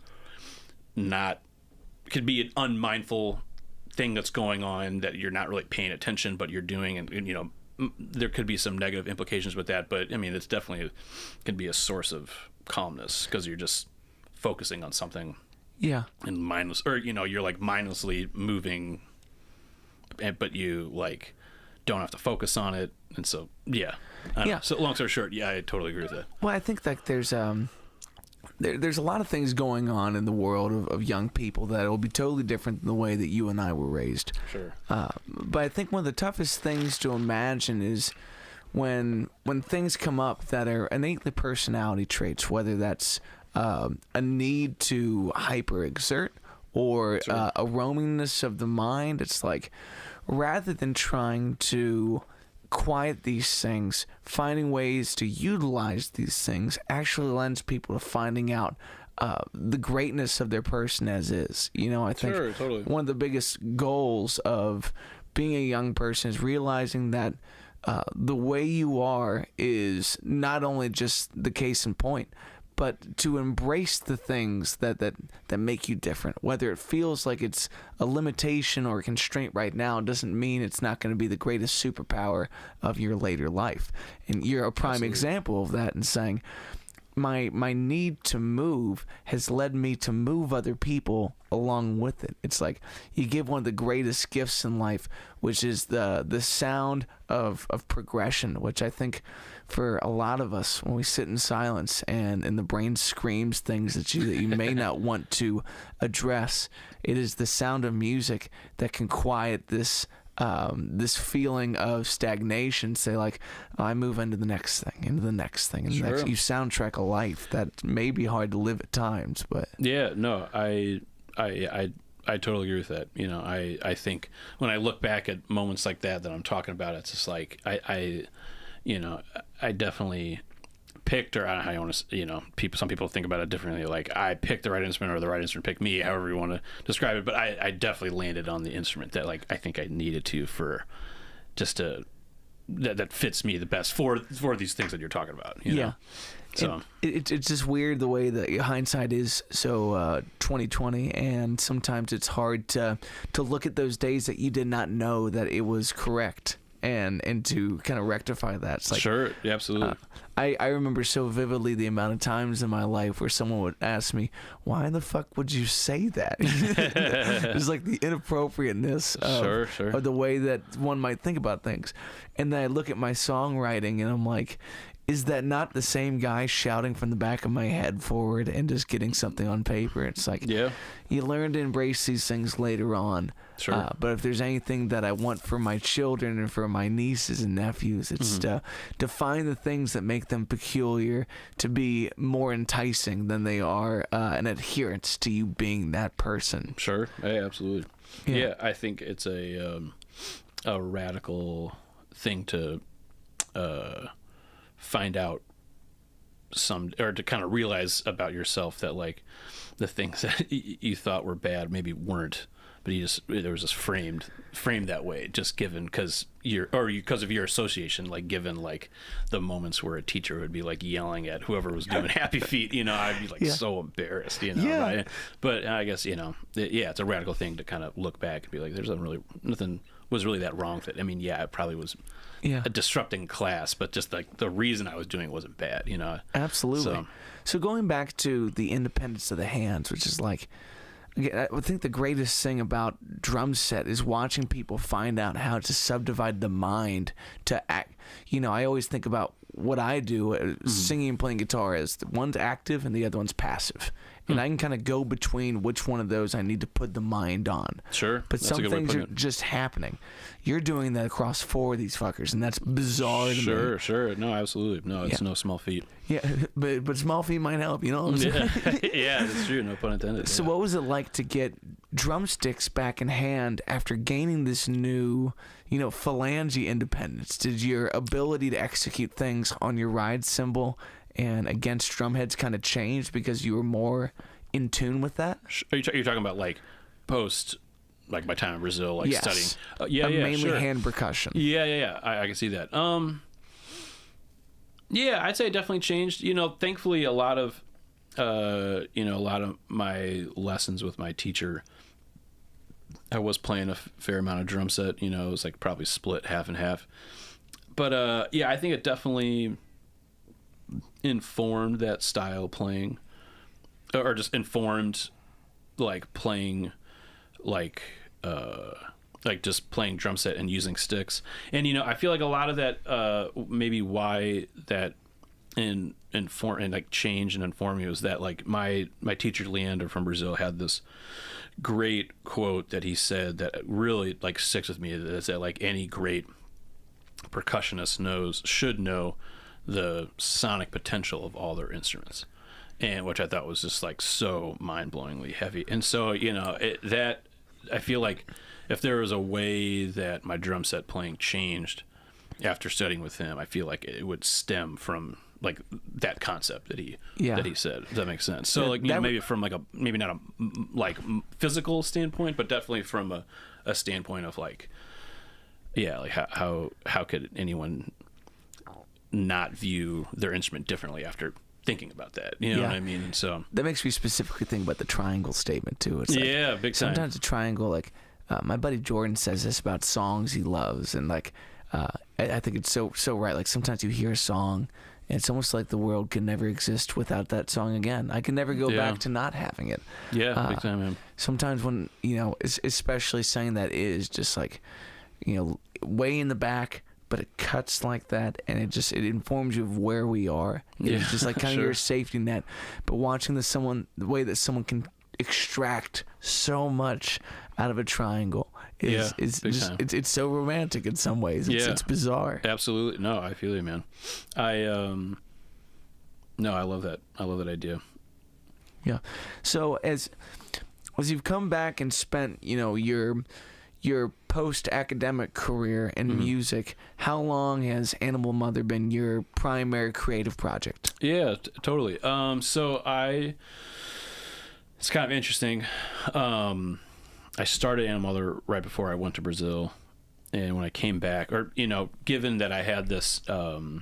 could be an unmindful thing that's going on that you're not really paying attention, but you're doing, and there could be some negative implications with that, but I mean, it's definitely can be a source of calmness because you're just focusing on something. Yeah. And mindless, or you're mindlessly moving, but you don't have to focus on it, and so So long story short, I totally agree with that. Well, I think that there's a lot of things going on in the world of young people that will be totally different than the way that you and I were raised. Sure. But I think one of the toughest things to imagine is when things come up that are innately personality traits, whether that's a need to hyperexert or a roamingness of the mind, it's like rather than trying to quiet these things, finding ways to utilize these things actually lends people to finding out the greatness of their person as is. You know, I think totally. one of the biggest goals of being a young person is realizing that the way you are is not only just the case in point, but to embrace the things that make you different. Whether it feels like it's a limitation or a constraint right now doesn't mean it's not going to be the greatest superpower of your later life. And you're a prime example of that in saying, my need to move has led me to move other people along with it. It's like you give one of the greatest gifts in life, which is the sound of progression, which I think for a lot of us, when we sit in silence and the brain screams things that you may not want to address, it is the sound of music that can quiet this feeling of stagnation. Say like, I move into the next thing, into the next thing, and the next. You soundtrack a life that may be hard to live at times, but yeah, no, I totally agree with that. You know, I think when I look back at moments like that I'm talking about, it's just like I definitely picked, or I want to, you know, some people think about it differently. Like I picked the right instrument, or the right instrument picked me, however you want to describe it. But I definitely landed on the instrument that like I think I needed to for just that fits me the best for these things that you're talking about. You know? So it's just weird the way that hindsight is so 2020, and sometimes it's hard to look at those days that you did not know that it was correct. And to kind of rectify that. It's like, sure, yeah, absolutely. I remember so vividly the amount of times in my life where someone would ask me, why the fuck would you say that? It's like the inappropriateness of the way that one might think about things. And then I look at my songwriting and I'm like, is that not the same guy shouting from the back of my head forward and just getting something on paper? It's like, yeah, you learn to embrace these things later on. Sure. But if there's anything that I want for my children and for my nieces and nephews, it's to find the things that make them peculiar, to be more enticing than they are an adherence to you being that person. Sure. Yeah, absolutely. Yeah, I think it's a radical thing to find out or to kind of realize about yourself that like the things that you thought were bad maybe weren't, but there was just framed that way, just given because of your association, like given like the moments where a teacher would be like yelling at whoever was doing Happy Feet, you know, I'd be like so embarrassed, you know. Yeah. But I guess, you know, it's a radical thing to kind of look back and be like, there's nothing was really that wrong with it. I mean, yeah, it probably was a disrupting class, but just like the reason I was doing it wasn't bad, you know. Absolutely. So going back to the independence of the hands, which is like, I think the greatest thing about drum set is watching people find out how to subdivide the mind to act. You know, I always think about what I do, singing and playing guitar, as one's active and the other one's passive. And I can kind of go between which one of those I need to put the mind on. Sure. But some things are just happening. You're doing that across 4 of these fuckers, and that's bizarre to me. Sure. No, absolutely. No, it's no small feat. Yeah, but small feet might help, you know what I'm saying? Yeah, that's true. No pun intended. So what was it like to get drumsticks back in hand after gaining this new, you know, phalange independence? Did your ability to execute things on your ride cymbal and against drumheads kind of changed because you were more in tune with that? Are you talking about like post, like my time in Brazil, like studying? Mainly hand percussion. Yeah. I can see that. Yeah, I'd say it definitely changed. You know, thankfully, a lot of my lessons with my teacher, I was playing a fair amount of drum set. You know, it was like probably split half and half. But yeah, I think it definitely informed that style playing, or just informed like playing like just playing drum set and using sticks. And you know, I feel like a lot of that maybe why that inform and like change and inform me was that like my teacher Leander from Brazil had this great quote that he said that really like sticks with me, is that like any great percussionist should know the sonic potential of all their instruments, and which I thought was just like so mind-blowingly heavy. And so that I feel like if there was a way that my drum set playing changed after studying with him, I feel like it would stem from like that concept that he said. Does that make sense? So like maybe from like maybe not a like physical standpoint, but definitely from a standpoint of like like how could anyone not view their instrument differently after thinking about that? You know what I mean? So that makes me specifically think about the triangle statement too. It's like, big time. Sometimes a triangle, like my buddy Jordan says this about songs he loves, and like I think it's so right. Like sometimes you hear a song, and it's almost like the world can never exist without that song again. I can never go back to not having it. Yeah, big time, man. Sometimes when especially saying that is just like way in the back, but it cuts like that, and it informs you of where we are. It's just like kind of your safety net. But watching the way that someone can extract so much out of a triangle is just it's so romantic in some ways. It's bizarre. Absolutely. No, I feel you, man. I love that. I love that idea. Yeah. So as you've come back and spent your post-academic career in music, how long has Animal Mother been your primary creative project? Yeah, totally. So it's kind of interesting. I started Animal Mother right before I went to Brazil, and when I came back, or given that I had this, I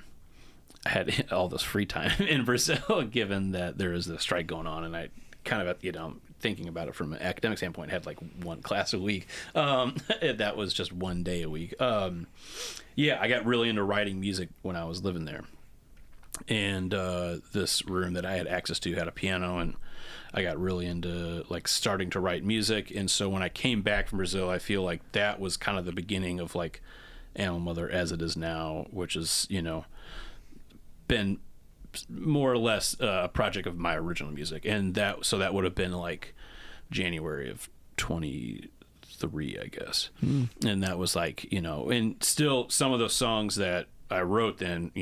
had all this free time in Brazil, given that there is this strike going on, and I kind of thinking about it from an academic standpoint, had like one class a week. That was just one day a week. I got really into writing music when I was living there. And this room that I had access to had a piano, and I got really into like starting to write music. And so when I came back from Brazil, I feel like that was kind of the beginning of like Animal Mother as it is now, which is, been more or less a project of my original music. And that would have been like January of 23, I guess. And that was like, and still some of those songs that I wrote then,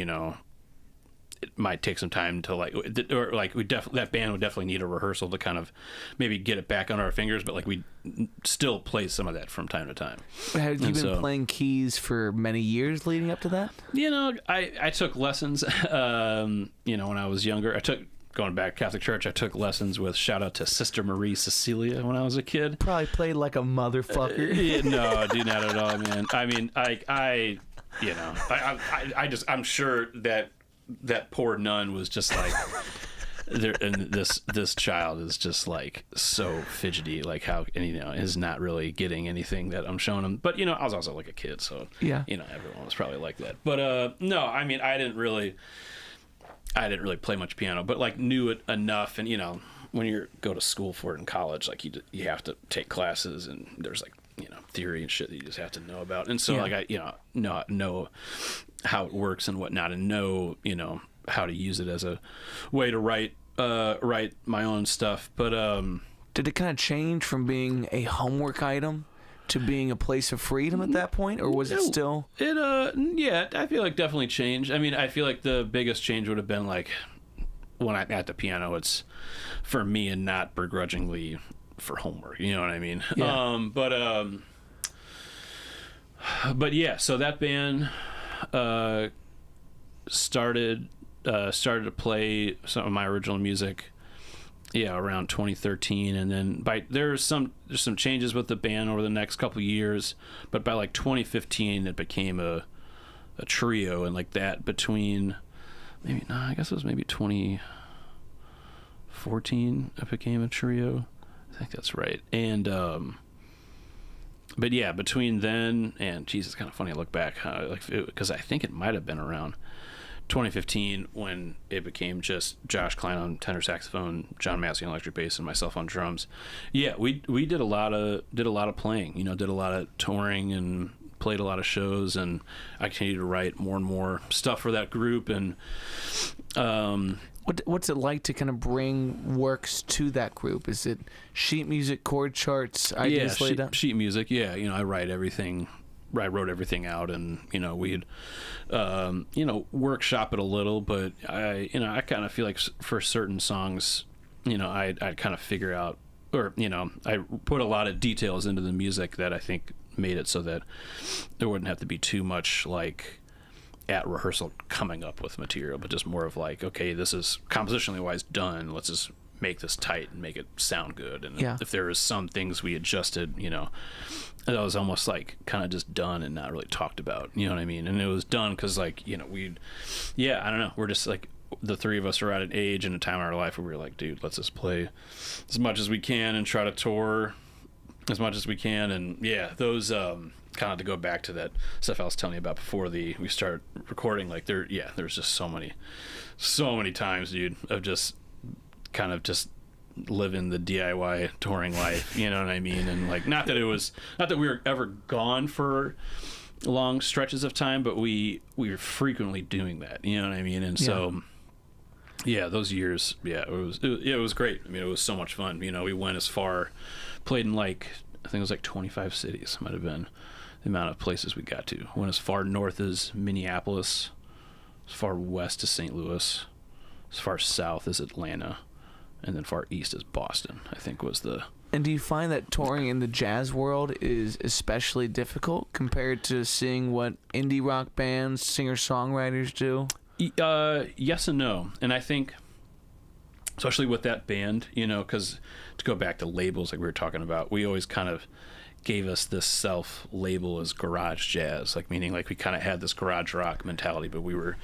it might take some time to like, or like that band would definitely need a rehearsal to kind of maybe get it back on our fingers, but like we still play some of that from time to time. Have you been playing keys for many years leading up to that? I took lessons, when I was younger. Going back to Catholic Church, I took lessons with, shout out to Sister Marie Cecilia when I was a kid. Probably played like a motherfucker. No, dude, not at all, man. I mean, I'm sure that poor nun was just like, and this child is just like so fidgety, like how, and is not really getting anything that I'm showing him. But I was also like a kid, so everyone was probably like that. But no, I mean, I didn't really play much piano, but like knew it enough. And when you go to school for it in college, like you have to take classes, and there's like theory and shit that you just have to know about. And so like I know how it works and whatnot, and know how to use it as a way to write my own stuff. But did it kind of change from being a homework item to being a place of freedom at that point, or was it still? I feel like definitely changed. I mean, I feel like the biggest change would have been like when I'm at the piano, it's for me and not begrudgingly for homework. You know what I mean? Yeah. But yeah, so that band started to play some of my original music around 2013, and then there's some changes with the band over the next couple of years, but by like 2015 it became a trio, and like that between I guess it was maybe 2014 it became a trio. I think that's right. And but yeah, between then and it's kind of funny to look back, because I think it might have been around 2015 when it became just Josh Klein on tenor saxophone, John Massey on electric bass, and myself on drums. Yeah, we did a lot of playing, did a lot of touring and played a lot of shows, and I continued to write more and more stuff for that group. And what's it like to kind of bring works to that group? Is it sheet music, chord charts, ideas laid out? Sheet music. Yeah, I write everything I wrote everything out, and we'd workshop it a little, but I kind of feel like for certain songs, I'd kind of figure out, or I put a lot of details into the music that I think made it so that there wouldn't have to be too much like at rehearsal coming up with material, but just more of like, okay, this is compositionally wise done, let's just make this tight and make it sound good. And if there was some things we adjusted, that was almost like kind of just done and not really talked about, you know what I mean? And it was done because like, I don't know, we're just like, the three of us are at an age and a time in our life where we were like, dude, let's just play as much as we can and try to tour as much as we can. And those kind of to go back to that stuff I was telling you about before we started recording, like there's just so many times, dude, of just kind of just living the DIY touring life, you know what I mean? And like, not that we were ever gone for long stretches of time, but we were frequently doing that, you know what I mean? And so those years, it was great. I mean, it was so much fun. We went as far, played in like, I think it was like 25 cities, might have been the amount of places we got to. Went as far north as Minneapolis, as far west as St. Louis, as far south as Atlanta, and then far east as Boston, I think was the... And do you find that touring in the jazz world is especially difficult compared to seeing what indie rock bands, singer-songwriters do? Yes and no. And I think, especially with that band, because to go back to labels like we were talking about, we always kind of gave us this self-label as garage jazz, like meaning like we kind of had this garage rock mentality, but we were...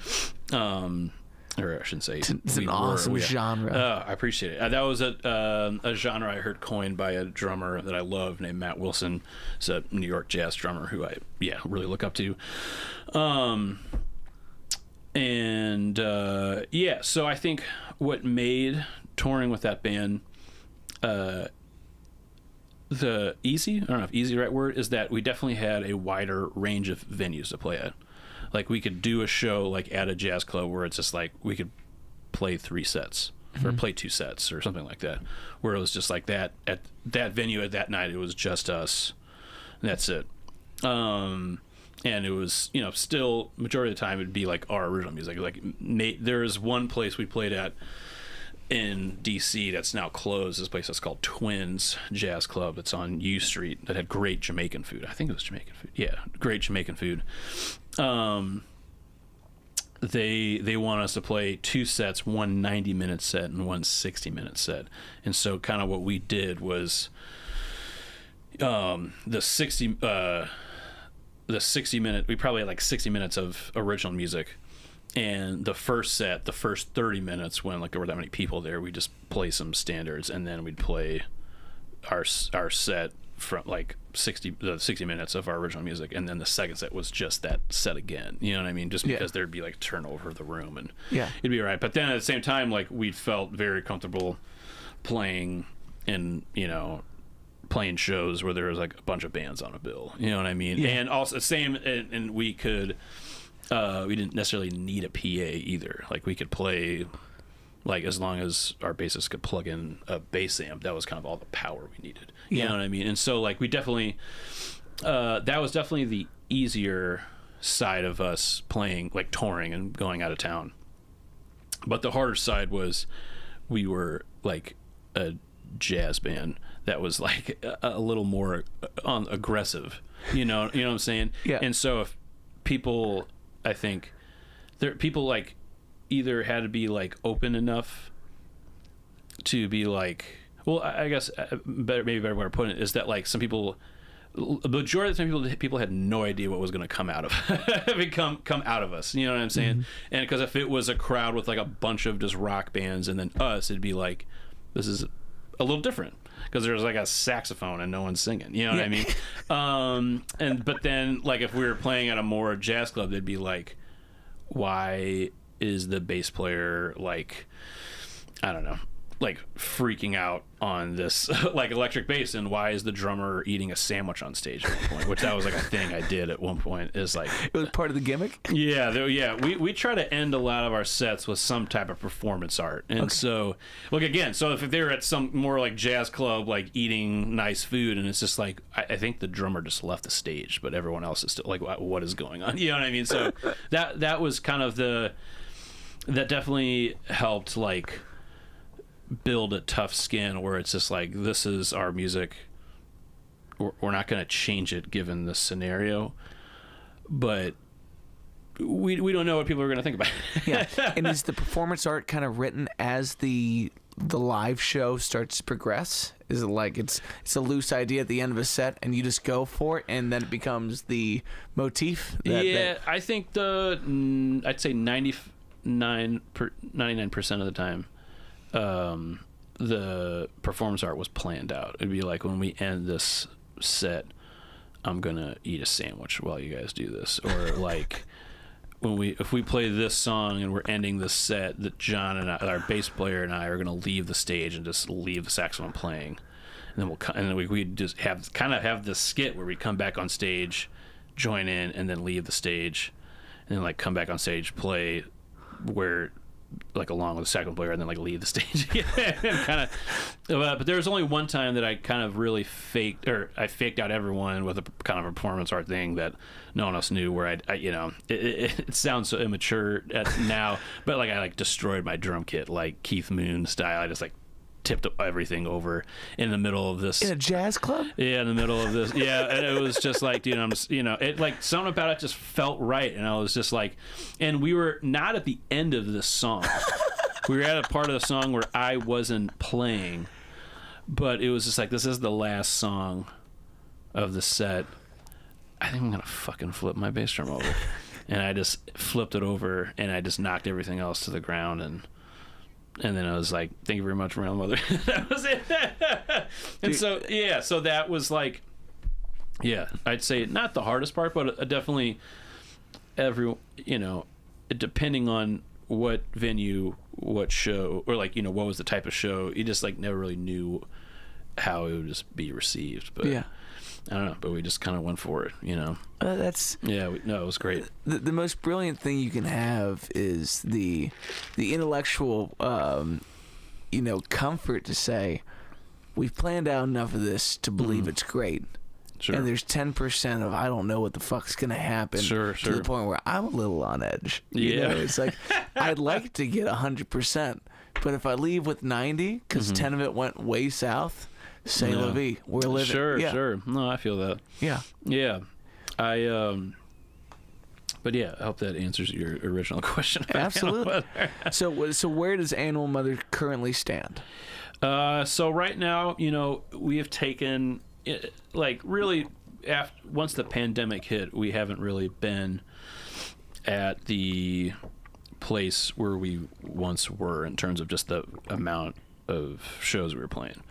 or I shouldn't say. It's an awesome genre. I appreciate it. That was a genre I heard coined by a drummer that I love named Matt Wilson. He's a New York jazz drummer who I really look up to. So I think what made touring with that band the easy, I don't know if easy is the right word, is that we definitely had a wider range of venues to play at. Like we could do a show like at a jazz club where it's just like we could play 3 sets or play 2 sets or something like that, where it was just like that at that venue at that night, it was just us, and that's it. And it was, still majority of the time it'd be like our original music. Like there is one place we played at in DC that's now closed, this place that's called Twins Jazz Club that's on U Street that had great Jamaican food. I think it was Jamaican food. Yeah, great Jamaican food. They want us to play 2 sets, one 90-minute set and one 60-minute set. And so kind of what we did was the 60 minute, we probably had like 60 minutes of original music. And the first set, the first 30 minutes, when like there were that many people there, we just play some standards, and then we'd play our set from like 60 minutes of our original music, and then the second set was just that set again. You know what I mean? Just because there'd be like turnover of the room, and it'd be all right. But then at the same time, like we felt very comfortable playing in playing shows where there was like a bunch of bands on a bill. You know what I mean? Yeah. And also same, and we could. We didn't necessarily need a PA either. Like we could play, like as long as our bassist could plug in a bass amp, that was kind of all the power we needed. You know what I mean? And so like we definitely, that was definitely the easier side of us playing, like touring and going out of town. But the harder side was we were like a jazz band that was like a little more aggressive. You know what I'm saying? Yeah. And so if people, I think people like either had to be like open enough to be like, well, I guess maybe a better way to put it is that like some people, the majority of the time people had no idea what was going to come out of come out of us. You know what I'm saying? Mm-hmm. And because if it was a crowd with like a bunch of just rock bands and then us, it'd be like, this is a little different. Because there's like a saxophone and no one's singing, you know what I mean? But then like if we were playing at a more jazz club, they'd be like, why is the bass player like, I don't know, like freaking out on this like electric bass, and why is the drummer eating a sandwich on stage at one point, which that was like a thing I did at one point, is like It was part of the gimmick. we try to end a lot of our sets with some type of performance art. And so look again, so if they're at some more like jazz club like eating nice food, and it's just like I think the drummer just left the stage, but everyone else is still like, what is going on, you know what I mean? So that was kind of that definitely helped like build a tough skin, where it's just like, this is our music, we're not going to change it given the scenario, but we don't know what people are going to think about it. Yeah. And is the performance art kind of written as the live show starts to progress? Is it like it's a loose idea at the end of a set and you just go for it, and then it becomes the motif? I think I'd say 99% of the time the performance art was planned out. It'd be like, when we end this set, I'm gonna eat a sandwich while you guys do this, or like if we play this song and we're ending this set, that John and I, our bass player and I, are gonna leave the stage and just leave the saxophone playing, and then we just have this skit where we come back on stage, join in, and then leave the stage, and then like come back on stage, play where like along with the saxophone player, and then like leave the stage and kind of but there was only one time that I kind of really faked out everyone with a kind of a performance art thing that no one else knew, where I you know, it sounds so immature now, but like I like destroyed my drum kit like Keith Moon style. I just like tipped everything over in the middle of this, in a jazz club. Yeah, in the middle of this. Yeah, and it was just like, dude, I'm just, you know, it like something about it just felt right, and I was just like, and we were not at the end of this song. We were at a part of the song where I wasn't playing, but it was just like, this is the last song of the set. I think I'm gonna fucking flip my bass drum over, and I just flipped it over, and I just knocked everything else to the ground, and then I was like, thank you very much, my mother. That was it. And so that was like, I'd say not the hardest part, but definitely depending on what venue, what show, or like, you know, what was the type of show, you just like never really knew how it would just be received. But I don't know, but we just kind of went for it, you know. It was great. The most brilliant thing you can have is the intellectual, comfort to say, we've planned out enough of this to believe it's great. Sure. And there's 10% of I don't know what the fuck's gonna happen. Sure. To the point where I'm a little on edge. You know, it's like I'd like to get 100%, but if I leave with 90, because 10 of it went way south. Say la vie. We're living. Sure. No, I feel that. Yeah. But I hope that answers your original question. Absolutely. So where does Animal Mother currently stand? So right now, you know, we have taken, like, really, once the pandemic hit, we haven't really been at the place where we once were in terms of just the amount of shows we were playing.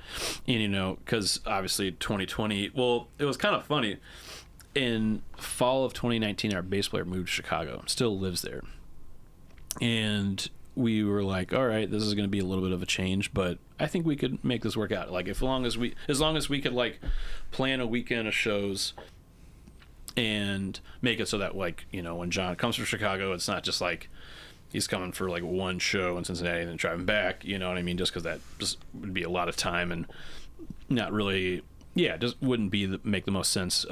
And, you know, because obviously 2020, well, it was kind of funny. In fall of 2019, our bass player moved to Chicago, still lives there. And we were like, all right, this is going to be a little bit of a change, but I think we could make this work out. Like, as long as we could like plan a weekend of shows and make it so that, like, you know, when John comes from Chicago, it's not just like he's coming for like one show in Cincinnati and then driving back, you know what I mean? Just because that just would be a lot of time and not really, just wouldn't make the most sense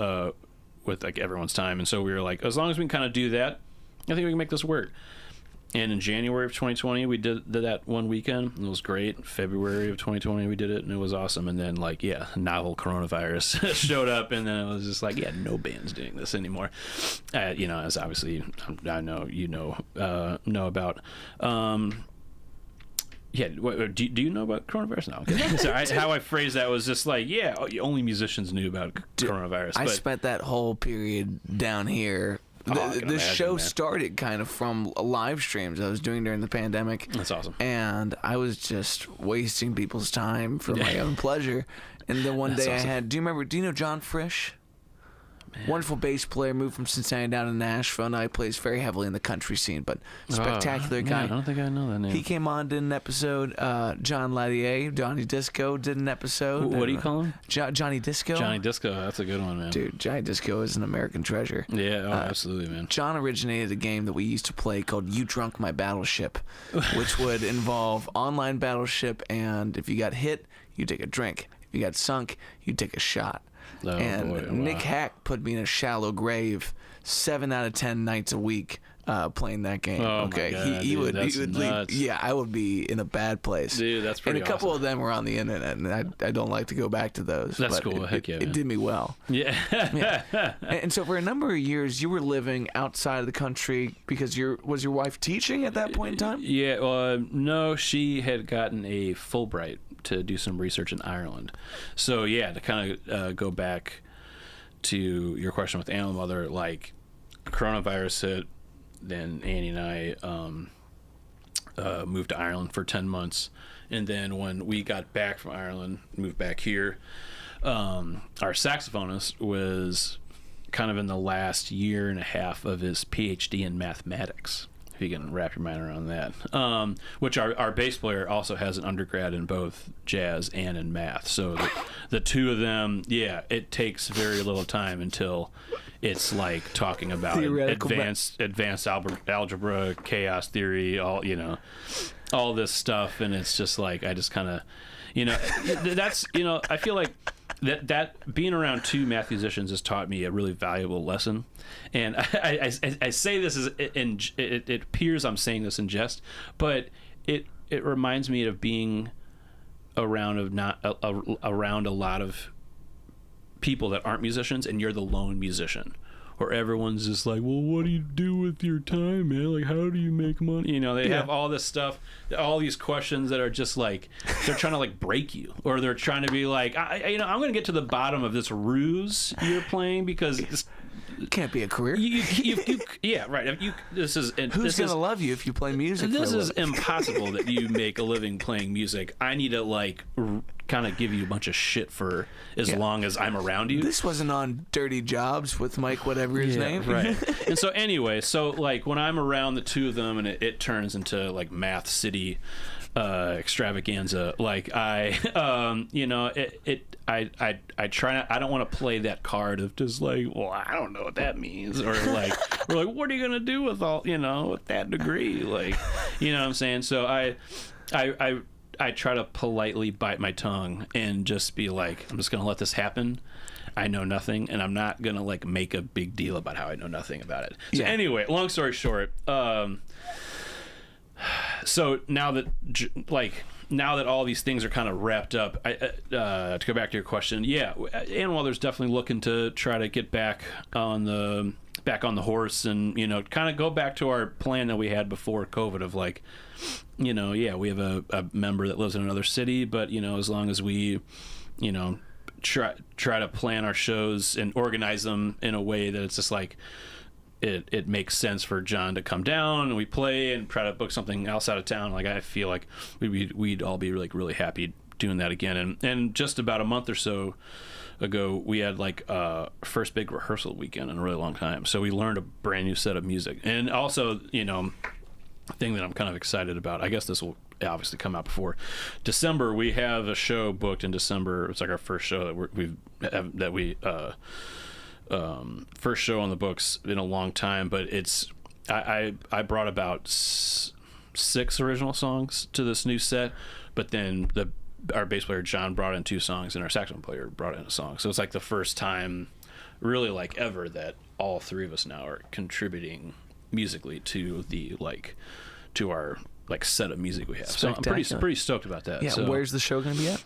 with like everyone's time. And so we were like, as long as we can kind of do that, I think we can make this work. And in January of 2020, we did that one weekend, and it was great. February of 2020, we did it, and it was awesome. And then, like, novel coronavirus showed up, and then it was just like, no band's doing this anymore. You know, as obviously I know you know about. Do you know about coronavirus now? Okay. So how I phrased that was just like, only musicians knew about coronavirus. I spent that whole period down here. The show started kind of from live streams I was doing during the pandemic. That's awesome. And I was just wasting people's time for my own pleasure. And then one day I had, do you know John Frisch? Wonderful bass player, moved from Cincinnati down to Nashville. Now he plays very heavily in the country scene, but spectacular guy. Man, I don't think I know that name. He came on, did an episode. John Ladier, Johnny Disco, did an episode. What do you call him? Johnny Disco. Johnny Disco. That's a good one, man. Dude, Johnny Disco is an American treasure. Yeah, absolutely, man. John originated a game that we used to play called You Drunk My Battleship, which would involve online battleship, and if you got hit, you take a drink. If you got sunk, you take a shot. Oh, and boy, Nick wow. Hack put me in a shallow grave 7 out of 10 nights a week playing that game. Oh, okay, my God, he would that's leave, nuts. yeah, I would be in a bad place. Dude, that's pretty And a couple awesome. of them were on the internet, and I don't like to go back to those. That's but cool. Heck yeah, it man. did me well. Yeah. Yeah. And so for a number of years, you were living outside of the country because was your wife teaching at that point in time? Yeah, no, she had gotten a Fulbright to do some research in Ireland. So, yeah, to kind of go back to your question with Animal Mother, like, coronavirus hit, then Annie and I moved to Ireland for 10 months. And then when we got back from Ireland, moved back here, our saxophonist was kind of in the last year and a half of his PhD in mathematics, if you can wrap your mind around that. Which our bass player also has an undergrad in both jazz and in math. So the two of them, yeah, it takes very little time until it's like talking about advanced algebra, chaos theory, all this stuff, and it's just like I just kind of, that's I feel like that being around two math musicians has taught me a really valuable lesson. And I say this as it appears I'm saying this in jest, but it reminds me of being around around a lot of people that aren't musicians, and you're the lone musician, or everyone's just like, well, what do you do with your time, man? Like, how do you make money? They have all this stuff, all these questions that are just like, they're trying to like break you, or they're trying to be like, I'm going to get to the bottom of this ruse you're playing, because it's, Can't be a career. yeah, right. Who's going to love you if you play music? This is impossible that you make a living playing music. I need to like kind of give you a bunch of shit for as long as I'm around you. This wasn't on Dirty Jobs with Mike, whatever his name. Right. And so anyway, like when I'm around the two of them, and it turns into like Math City extravaganza, like I try not, I don't want to play that card of just like, well, I don't know what that means, or like we're like, what are you gonna do with all with that degree, like, what I'm saying? So I try to politely bite my tongue and just be like, I'm just gonna let this happen. I know nothing, and I'm not gonna like make a big deal about how I know nothing about it. So anyway, long story short, so now that all these things are kind of wrapped up, to go back to your question, Animal Mother's definitely looking to try to get back on the horse, and kind of go back to our plan that we had before COVID of like, we have a member that lives in another city, but as long as we try to plan our shows and organize them in a way that it's just like it makes sense for John to come down and we play and try to book something else out of town. Like, I feel like we'd all be like really happy doing that again. And just about a month or so ago, we had like first big rehearsal weekend in a really long time. So we learned a brand new set of music. And also, thing that I'm kind of excited about, I guess this will obviously come out before December, we have a show booked in December. It's like our first show that first show on the books in a long time, but it's I brought about 6 original songs to this new set, but then our bass player John brought in 2 songs, and our saxophone player brought in a song. So it's like the first time really like ever that all 3 of us now are contributing musically to our like set of music we have. So I'm pretty stoked about that. Yeah, so, where's the show going to be at?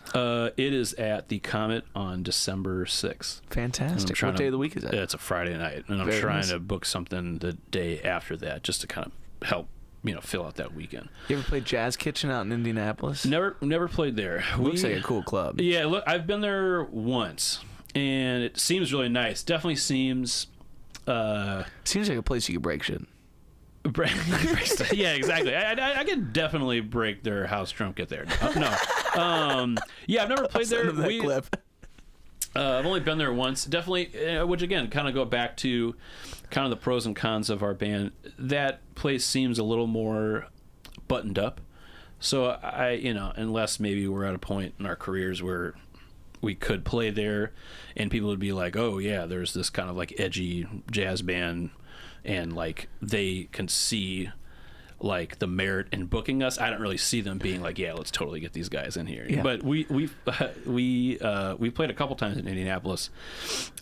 It is at the Comet on December 6th. Fantastic. What day of the week is that? It's a Friday night, and I'm trying to book something the day after that just to kind of help fill out that weekend. You ever played Jazz Kitchen out in Indianapolis? Never played there. Looks like a cool club. Yeah, look, I've been there once, and it seems really nice. Definitely seems seems like a place you could break shit. Yeah, exactly. I can definitely break their house drunk at there. No. Yeah, I've never played there. I've only been there once. Definitely, which again, kind of go back to kind of the pros and cons of our band. That place seems a little more buttoned up. So unless maybe we're at a point in our careers where we could play there and people would be like, oh yeah, there's this kind of like edgy jazz band and like they can see like the merit in booking us. I don't really see them being like, yeah, let's totally get these guys in here. Yeah. But we played a couple times in Indianapolis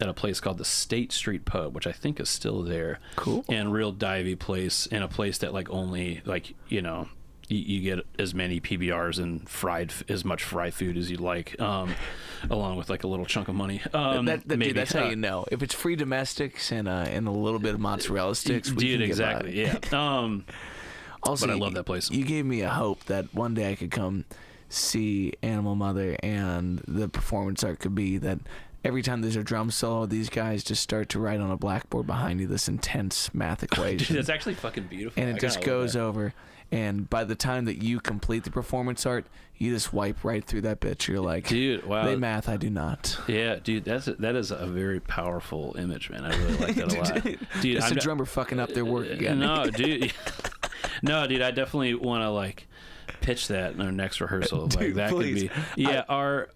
at a place called the State Street Pub, which I think is still there. Cool. And real divey place, and a place that like only like, you get as many PBRs and as much fried food as you'd like, along with like a little chunk of money. Dude, that's how you know. If it's free domestics and a little bit of mozzarella sticks, we dude, can exactly, get by. yeah. Also, but I love that place. You gave me a hope that one day I could come see Animal Mother, and the performance art could be that every time there's a drum solo, these guys just start to write on a blackboard behind you this intense math equation. Dude, that's actually fucking beautiful. And it just goes over. And by the time that you complete the performance art, you just wipe right through that bitch. You're like, dude, wow. They math, I do not. Yeah, dude, that is a very powerful image, man. I really like that a lot. Dude, it's a drummer fucking up their work again. No, dude. No, dude, I definitely want to like pitch that in our next rehearsal. Dude, like that please. Could be. Yeah, our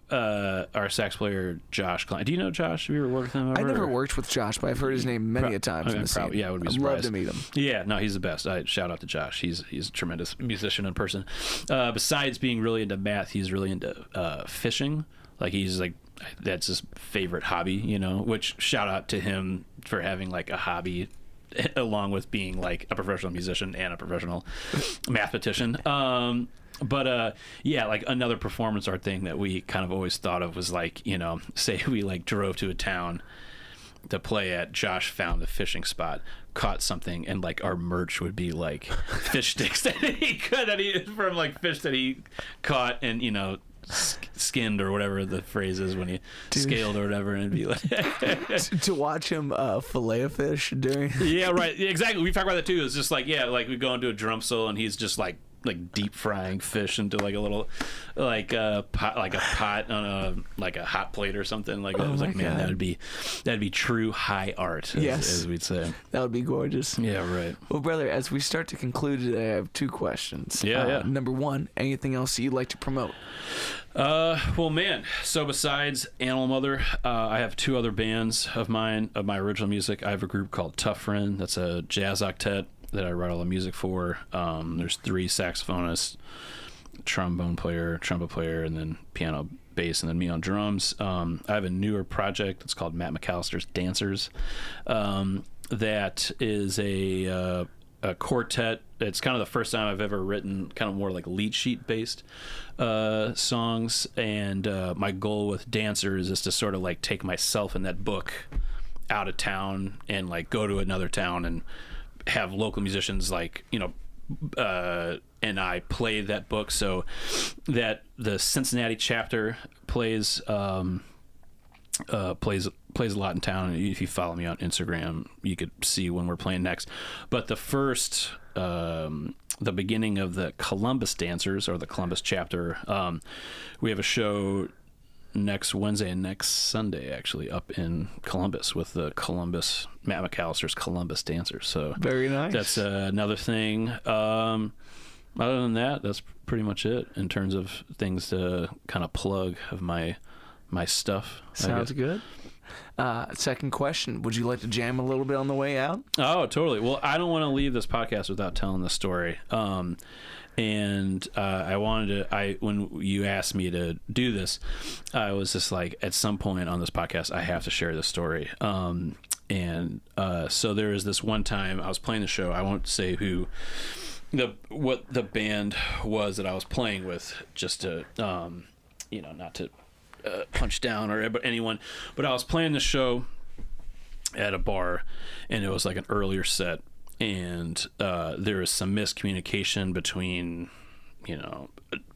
sax player Josh Klein. Do you know Josh? Have you ever worked with him? I never worked with Josh, but I've heard his name many a times in the scene. Yeah, I would be surprised. I'd love to meet him. Yeah, no, he's the best. Shout out to Josh. He's a tremendous musician in person. Besides being really into math, he's really into fishing. Like he's like, that's his favorite hobby, which shout out to him for having like a hobby along with being like a professional musician and a professional mathematician. But yeah, like another performance art thing that we kind of always thought of was like, say we like drove to a town to play at, Josh found a fishing spot, caught something, and like our merch would be like fish sticks that from like fish that he caught and skinned or whatever the phrase is when he scaled or whatever, and it'd be like to watch him fillet a fish during yeah, right, exactly. We talk about that too. It's just like, yeah, like we go into a drum solo and he's just like deep frying fish into like a little like a pot on a hot plate or something. Like, I was like, man, that'd be true high art, as we'd say. That would be gorgeous. Yeah, right. Well, brother, as we start to conclude today, I have two questions. Yeah. Number one, anything else you'd like to promote? Well, man, so besides Animal Mother, I have two other bands of mine, of my original music. I have a group called Tough Friend. That's a jazz octet that I write all the music for. There's 3 saxophonists, trombone player, trumpet player, and then piano, bass, and then me on drums. I have a newer project that's called Matt McAllister's Dancers. That is a quartet. It's kind of the first time I've ever written kind of more like lead sheet based songs, and my goal with Dancers is to sort of like take myself in that book out of town and like go to another town and have local musicians like and I play that book, so that the Cincinnati chapter plays a lot in town. And if you follow me on Instagram, you could see when we're playing next. But the first the beginning of the Columbus Dancers, or the Columbus chapter, we have a show next Wednesday and next Sunday, actually, up in Columbus with the Matt McAllister's Columbus Dancers. So very nice. That's another thing. Other than that, that's pretty much it in terms of things to kind of plug of my stuff. Sounds good. Second question, would you like to jam a little bit on the way out? Oh, totally. Well, I don't want to leave this podcast without telling the story. And I wanted to, when you asked me to do this, I was just like, at some point on this podcast, I have to share this story. So there was this one time I was playing the show. I won't say what the band was that I was playing with, just to, not to punch down or anyone, but I was playing the show at a bar, and it was like an earlier set. And there was some miscommunication between,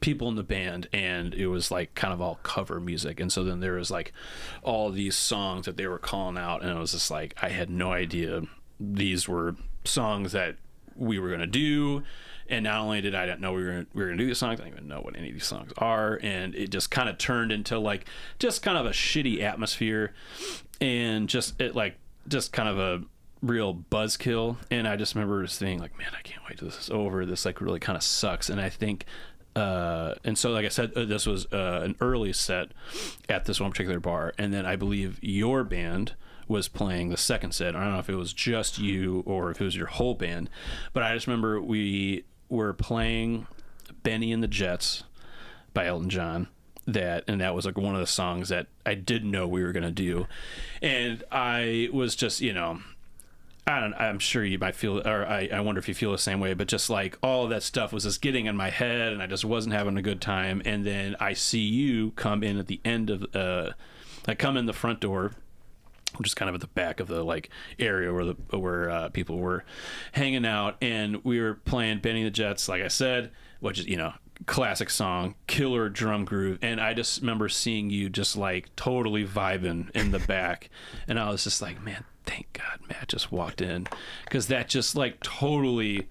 people in the band, and it was like kind of all cover music. And so then there was like all these songs that they were calling out, and it was just like, I had no idea these were songs that we were going to do. And not only did I not know we were gonna do these songs, I didn't even know what any of these songs are, and it just kind of turned into like just kind of a shitty atmosphere, and just kind of a real buzzkill. And I just remember just thinking like, man, I can't wait till this is over. This like really kind of sucks. And I think and so like I said, this was an early set at this one particular bar, and then I believe your band was playing the second set. I don't know if it was just you or if it was your whole band, but I just remember we were playing Benny and the Jets by Elton John, and that was like one of the songs that I didn't know we were gonna do, and I was just, you know, I'm sure you might feel, or I wonder if you feel the same way, but just like all of that stuff was just getting in my head, and I just wasn't having a good time. And then I see you come in at the end of I come in the front door, which is kind of at the back of the like area where people were hanging out, and we were playing Benny and the Jets, like I said, which is, you know, classic song, killer drum groove. And I just remember seeing you just like totally vibing in the back, and I was just like, man, thank God Matt just walked in, because that just like totally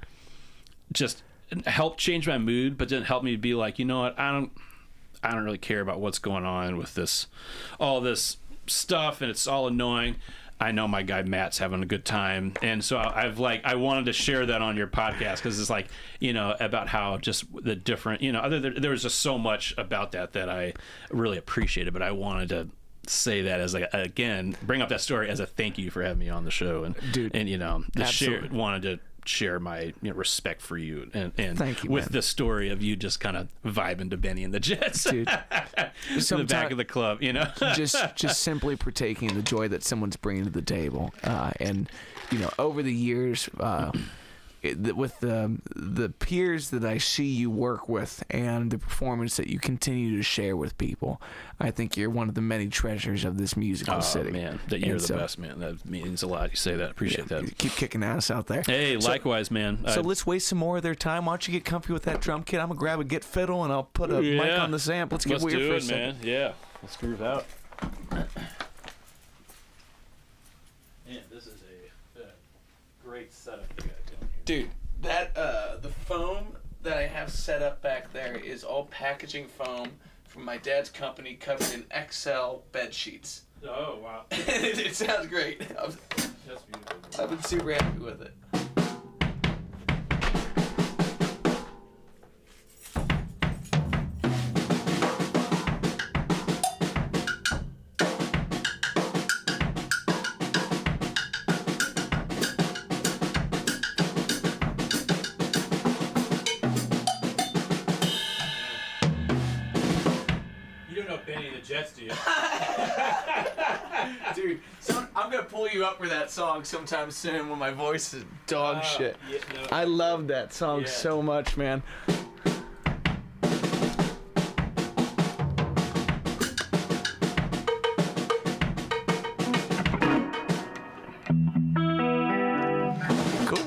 just helped change my mood, but didn't help me be like, you know what, I don't really care about what's going on with all this stuff, and it's all annoying. I know my guy Matt's having a good time, and so I wanted to share that on your podcast, because it's like, you know, about how just the different, you know, there was just so much about that I really appreciated, but I wanted to say that as like, again, bring up that story as a thank you for having me on the show, and dude, and you know, wanted to share my, you know, respect for you, and thank you, with man. the story of you just kind of vibing to Benny and the Jets, dude, in the back of the club, you know, just simply partaking in the joy that someone's bringing to the table, and you know, over the years, with the peers that I see you work with and the performance that you continue to share with people, I think you're one of the many treasures of this musical city. Man, you're the best, man. That means a lot. You say that. Appreciate that. Keep kicking ass out there. Hey, likewise, man. So let's waste some more of their time. Why don't you get comfy with that drum kit? I'm gonna grab a Git fiddle and I'll put a mic on this amp. Let's get weird for a second. Man. Yeah, let's groove out. Man, this is a great setup you got going here. Dude, that the foam that I have set up back there is all packaging foam from my dad's company, covered in XL bed sheets. Oh, wow. It sounds great. That's beautiful. I've been super happy with it. Jets, do you? Dude, I'm gonna pull you up for that song sometime soon when my voice is dog shit. Yeah, no, I love that song so much, man. Cool.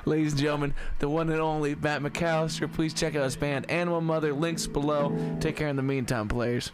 Ladies and gentlemen, the one and only Matt McAllister. Please check out his band Animal Mother. Links below. Take care in the meantime, players.